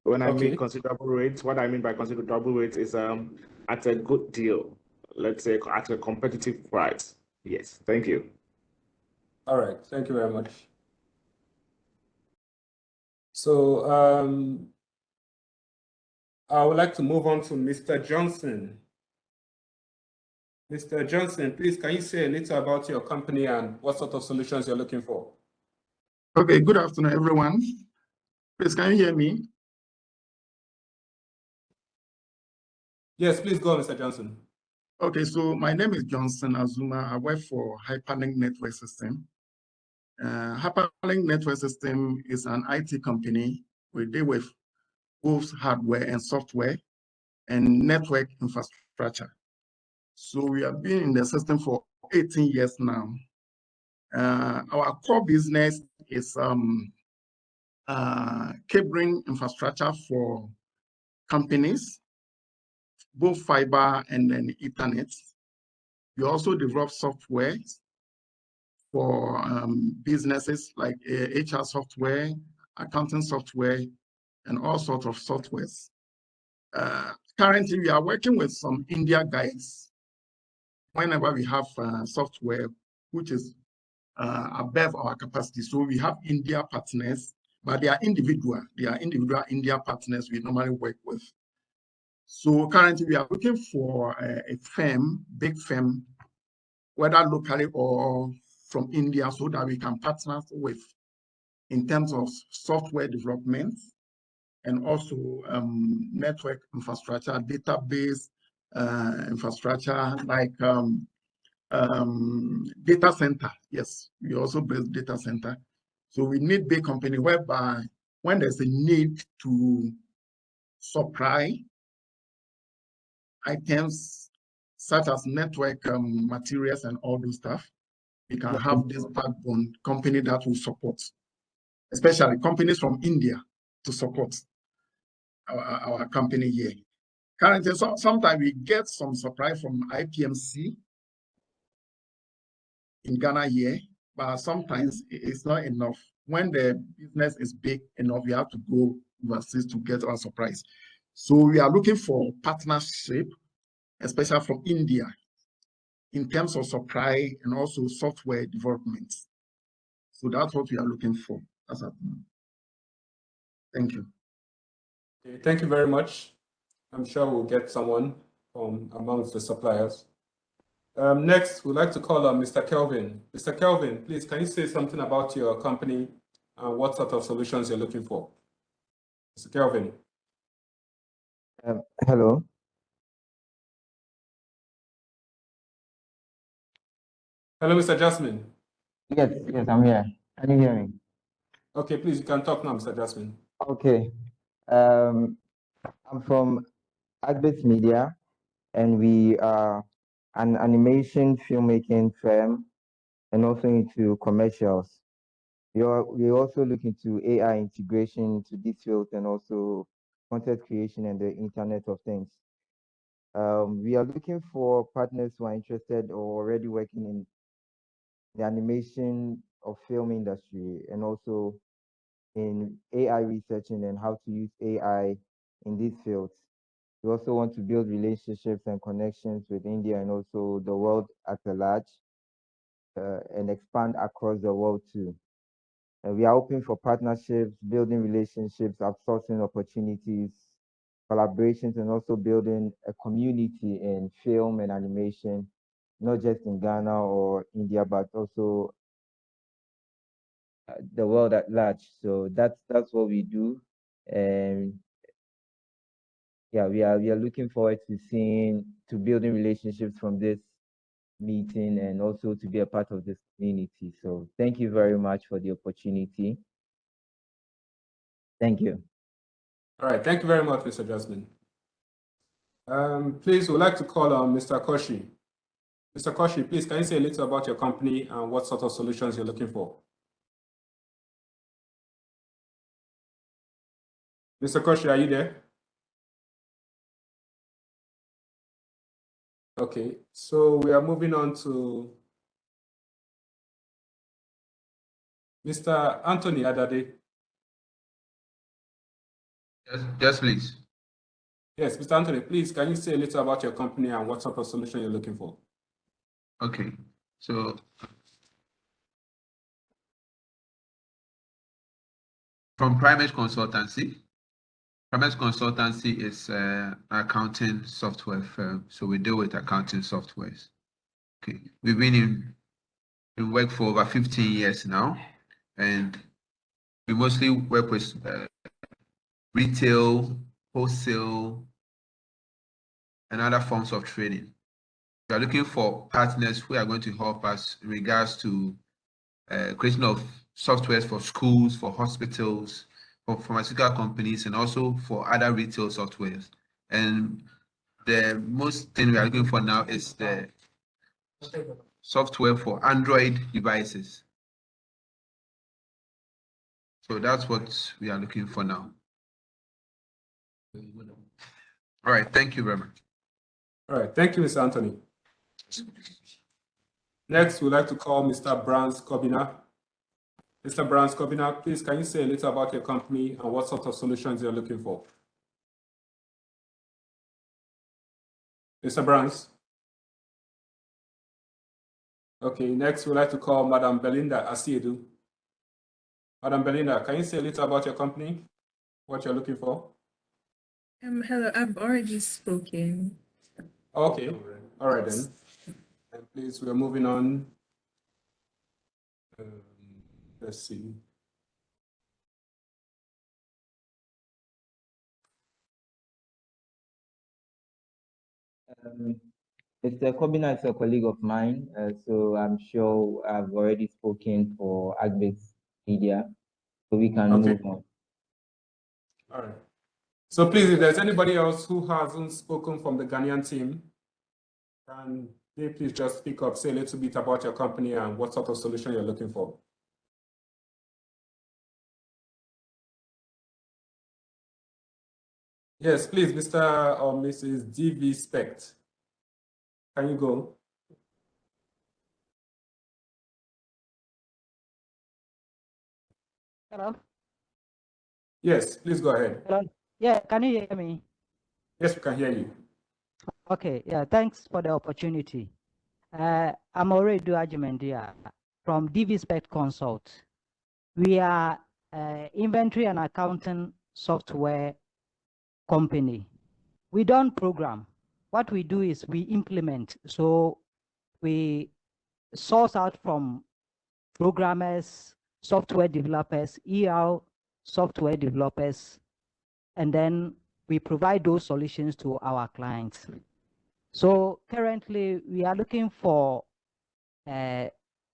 When I mean considerable rates, what I mean by considerable rates is at a good deal, let's say at a competitive price. Yes, thank you. All right, thank you very much. So I would like to move on to Mr. Johnson. Mr. Johnson, please, can you say a little about your company and what sort of solutions you're looking for? Okay, good afternoon, everyone. Please, can you hear me? Yes, please go on, Mr. Johnson. Okay, so my name is Johnson Azuma. I work for Hyperlink Network System. Hyperlink Network System is an IT company. We deal with both hardware and software and network infrastructure. So we have been in the system for 18 years now. Our core business is cabling infrastructure for companies, both fiber and then Ethernet. We also develop software for businesses like HR software, accounting software, and all sorts of softwares. Currently, we are working with some India guys. Whenever we have software which is above our capacity, so we have India partners, but they are individual India partners we normally work with. So currently, we are looking for a firm, big firm, whether locally or from India, so that we can partner with in terms of software development and also network infrastructure, database infrastructure, like data center. Yes, we also build data center. So we need big company whereby when there's a need to supply items such as network materials and all those stuff, we can have this backbone company that will support, especially companies from India to support our company here. Currently, sometimes we get some supply from IPMC in Ghana here, but sometimes it's not enough. When the business is big enough, we have to go overseas to get our supplies. So we are looking for partnership, especially from India, in terms of supply and also software development. So that's what we are looking for. Thank you. Okay, thank you very much. I'm sure we'll get someone from amongst the suppliers. Next, we'd like to call on Mr. Kelvin. Mr. Kelvin, please, can you say something about your company and what sort of solutions you're looking for? Mr. Kelvin. Hello. Hello, Mr. Jasmine. Yes, I'm here. Can you hear me? Okay, please, you can talk now, Mr. Jasmine. Okay. I'm from Ict Media, and we are an animation filmmaking firm and also into commercials. We also look into AI integration into this field and also content creation and the Internet of Things. We are looking for partners who are interested or already working in the animation or film industry and also in AI researching and how to use AI in these fields. We also want to build relationships and connections with India and also the world at large and expand across the world too. We are open for partnerships, building relationships, outsourcing opportunities, collaborations, and also building a community in film and animation, not just in Ghana or India, but also the world at large. So that's what we do. And yeah, we are looking forward to building relationships from this meeting and also to be a part of this community. So thank you very much for the opportunity. Thank you. All right, thank you very much, Mr. Jasmine. Please, we'd like to call on Mr. Koshi. Mr. Koshi, please, can you say a little about your company and what sort of solutions you're looking for? Mr. Koshi, are you there? Okay, so we are moving on to Mr. Anthony Adade. Yes, please. Yes, Mr. Anthony, please, can you say a little about your company and what sort of solution you're looking for? Okay, so from Primate Consultancy. Primate Consultancy is an accounting software firm, so we deal with accounting softwares. Okay, we've been in work for over 15 years now, and we mostly work with retail, wholesale, and other forms of trading. We are looking for partners who are going to help us in regards to creation of softwares for schools, for hospitals, for pharmaceutical companies, and also for other retail softwares. And the most thing we are looking for now is the software for Android devices. So that's what we are looking for now. All right, thank you very much. All right, thank you, Mr. Anthony. Next, we'd like to call Mr. Brans Kobina. Mr. Brans Kobina, please, can you say a little about your company and what sort of solutions you're looking for? Mr. Brans? Okay, next, we'd like to call Madam Belinda Asiedu. Madam Belinda, can you say a little about your company, what you're looking for? Hello, I've already spoken. Okay, all right then. And please, we're moving on. Let's see. Mr. Kobina is a colleague of mine, so I'm sure I've already spoken for Ict Media, so we can move on. All right. So please, if there's anybody else who hasn't spoken from the Ghanaian team, can they please just speak up, say a little bit about your company and what sort of solution you're looking for? Yes, please, Mr. or Mrs. DV Spect. Can you go? Hello? Yes, please go ahead. Hello? Yeah, can you hear me? Yes, we can hear you. Okay, yeah, thanks for the opportunity. I'm already Ajimendia from DV Spect Consult. We are inventory and accounting software company. We don't program. What we do is we implement. So we source out from programmers, software developers, ER software developers, and then we provide those solutions to our clients. So currently we are looking for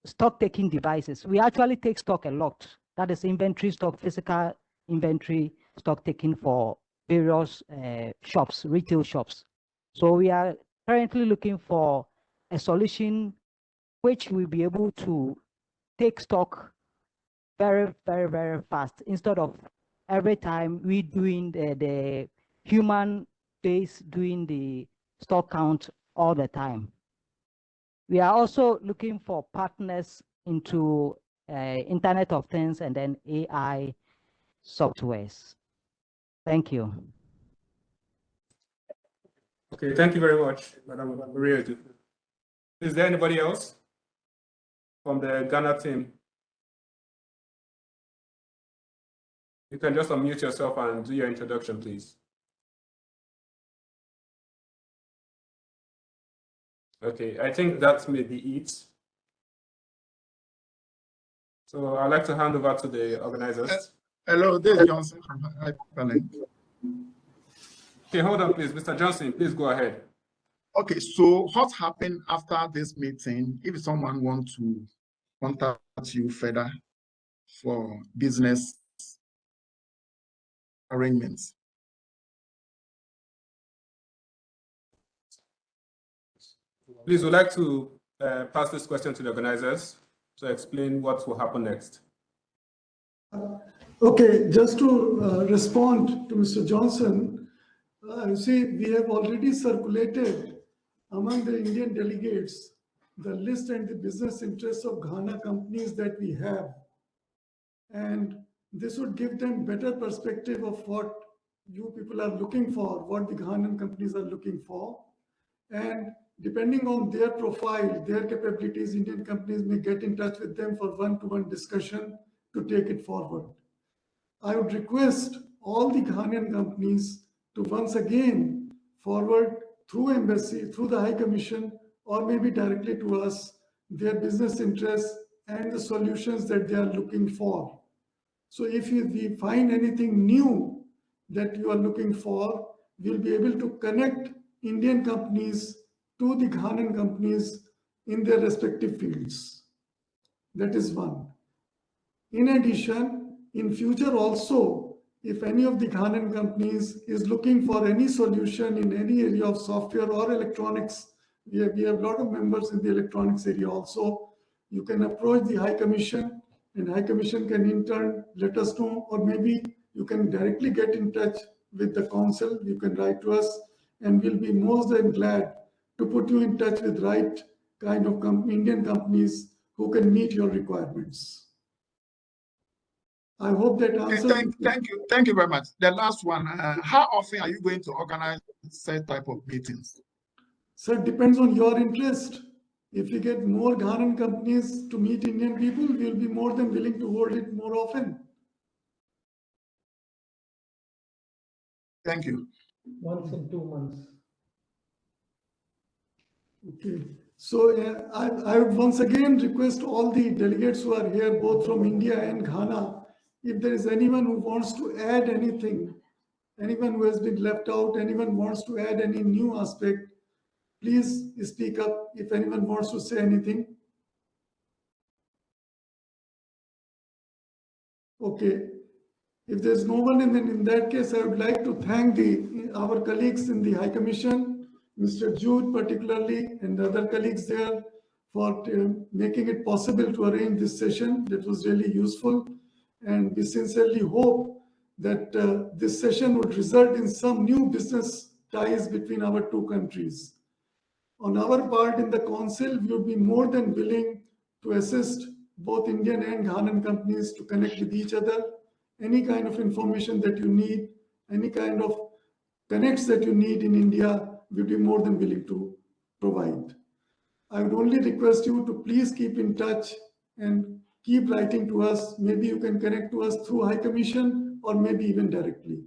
stock taking devices. We actually take stock a lot. That is inventory stock, physical inventory stock taking for various shops, retail shops. So we are currently looking for a solution which will be able to take stock very, very, very fast instead of every time we doing the human base doing the stock count all the time. We are also looking for partners into Internet of Things and then AI softwares. Thank you. Okay, thank you very much, Madam Maria. Is there anybody else from the Ghana team? You can just unmute yourself and do your introduction, please. Okay, I think that may be it. So I'd like to hand over to the organizers. Hello, this is Johnson from Hyperlink. Okay, hold on, please. Mr. Johnson, please go ahead. Okay, so what happened after this meeting? If someone wants to contact you further for business arrangements. Please, would like to pass this question to the organizers to explain what will happen next. Okay, just to respond to Mr. Johnson, you see, we have already circulated among the Indian delegates the list and the business interests of Ghana companies that we have. And this would give them better perspective of what you people are looking for, what the Ghanaian companies are looking for. And depending on their profile, their capabilities, Indian companies may get in touch with them for one-to-one discussion to take it forward. I would request all the Ghanaian companies to once again forward through embassy, through the High Commission, or maybe directly to us, their business interests and the solutions that they are looking for. So if we find anything new that you are looking for, we'll be able to connect Indian companies to the Ghanaian companies in their respective fields. That is one. In addition, in future also, if any of the Ghanan companies is looking for any solution in any area of software or electronics, we have a lot of members in the electronics area also. You can approach the High Commission, and High Commission can in turn let us know, or maybe you can directly get in touch with the council. You can write to us, and we'll be more than glad to put you in touch with right kind of Indian companies who can meet your requirements. I hope that answers. Thank you very much. The last one, how often are you going to organize such type of meetings? So it depends on your interest. If you get more Ghanan companies to meet Indian people, we'll be more than willing to hold it more often. Thank you. Once in 2 months. Okay. So I would once again request all the delegates who are here, both from India and Ghana, if there is anyone who wants to add anything, anyone who has been left out, anyone wants to add any new aspect, please speak up if anyone wants to say anything. Okay. If there's no one, then in that case, I would like to thank our colleagues in the High Commission, Mr. Jude particularly, and the other colleagues there for making it possible to arrange this session. That was really useful. And we sincerely hope that this session would result in some new business ties between our two countries. On our part in the council, we would be more than willing to assist both Indian and Ghanan companies to connect with each other. Any kind of information that you need, any kind of connects that you need in India, we'd be more than willing to provide. I would only request you to please keep in touch and keep writing to us. Maybe you can connect to us through High Commission or maybe even directly.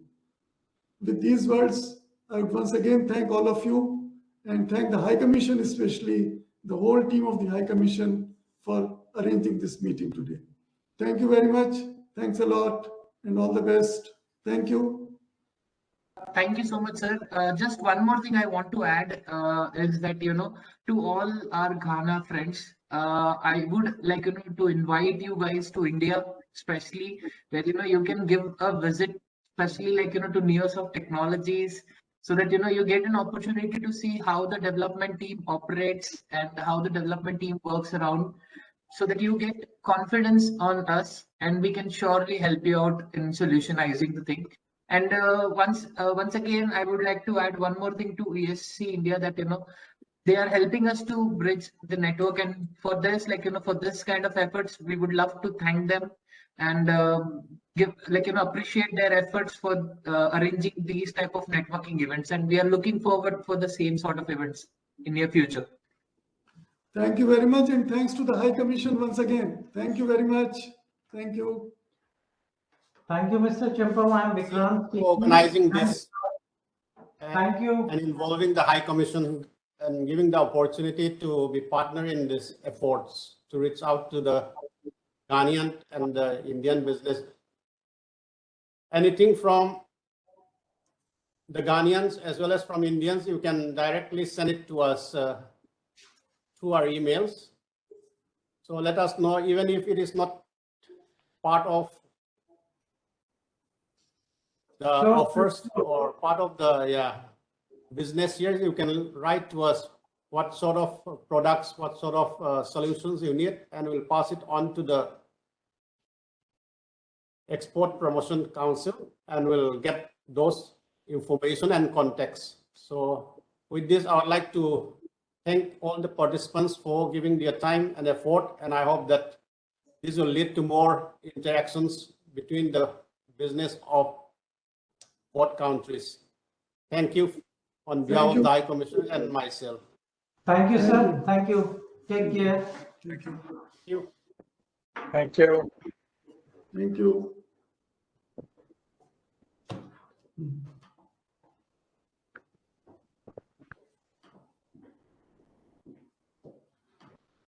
With these words, I would once again thank all of you and thank the High Commission, especially the whole team of the High Commission for arranging this meeting today. Thank you very much. Thanks a lot and all the best. Thank you. Thank you so much, sir. Just one more thing I want to add is that, to all our Ghana friends, I would like, to invite you guys to India, especially where, you can give a visit, especially like, to Neosoft Technologies, so that, you get an opportunity to see how the development team operates and how the development team works around, so that you get confidence on us and we can surely help you out in solutionizing the thing. And once again, I would like to add one more thing to ESC India, that they are helping us to bridge the network, and for this, for this kind of efforts, we would love to thank them and appreciate their efforts for arranging these type of networking events, and we are looking forward for the same sort of events in near future. Thank you very much, and thanks to the High Commission once again. Thank you very much. Thank you. Thank you, Mr. Chimpam. I am Vikrant. For organizing this. Thank you. And involving the High Commission and giving the opportunity to be partner in this efforts to reach out to the Ghanaian and the Indian business. Anything from the Ghanaians as well as from Indians, you can directly send it to us through our emails. So let us know, even if it is not part of the offers or part of the business here, you can write to us what sort of products, what sort of solutions you need, and we'll pass it on to the Export Promotion Council and we'll get those information and context. So with this, I would like to thank all the participants for giving their time and effort, and I hope that this will lead to more interactions between the business of both countries. Thank you on behalf of the High Commission and myself. Thank you, sir. Thank you. Take care. Thank you. Thank you. Thank you. Thank you.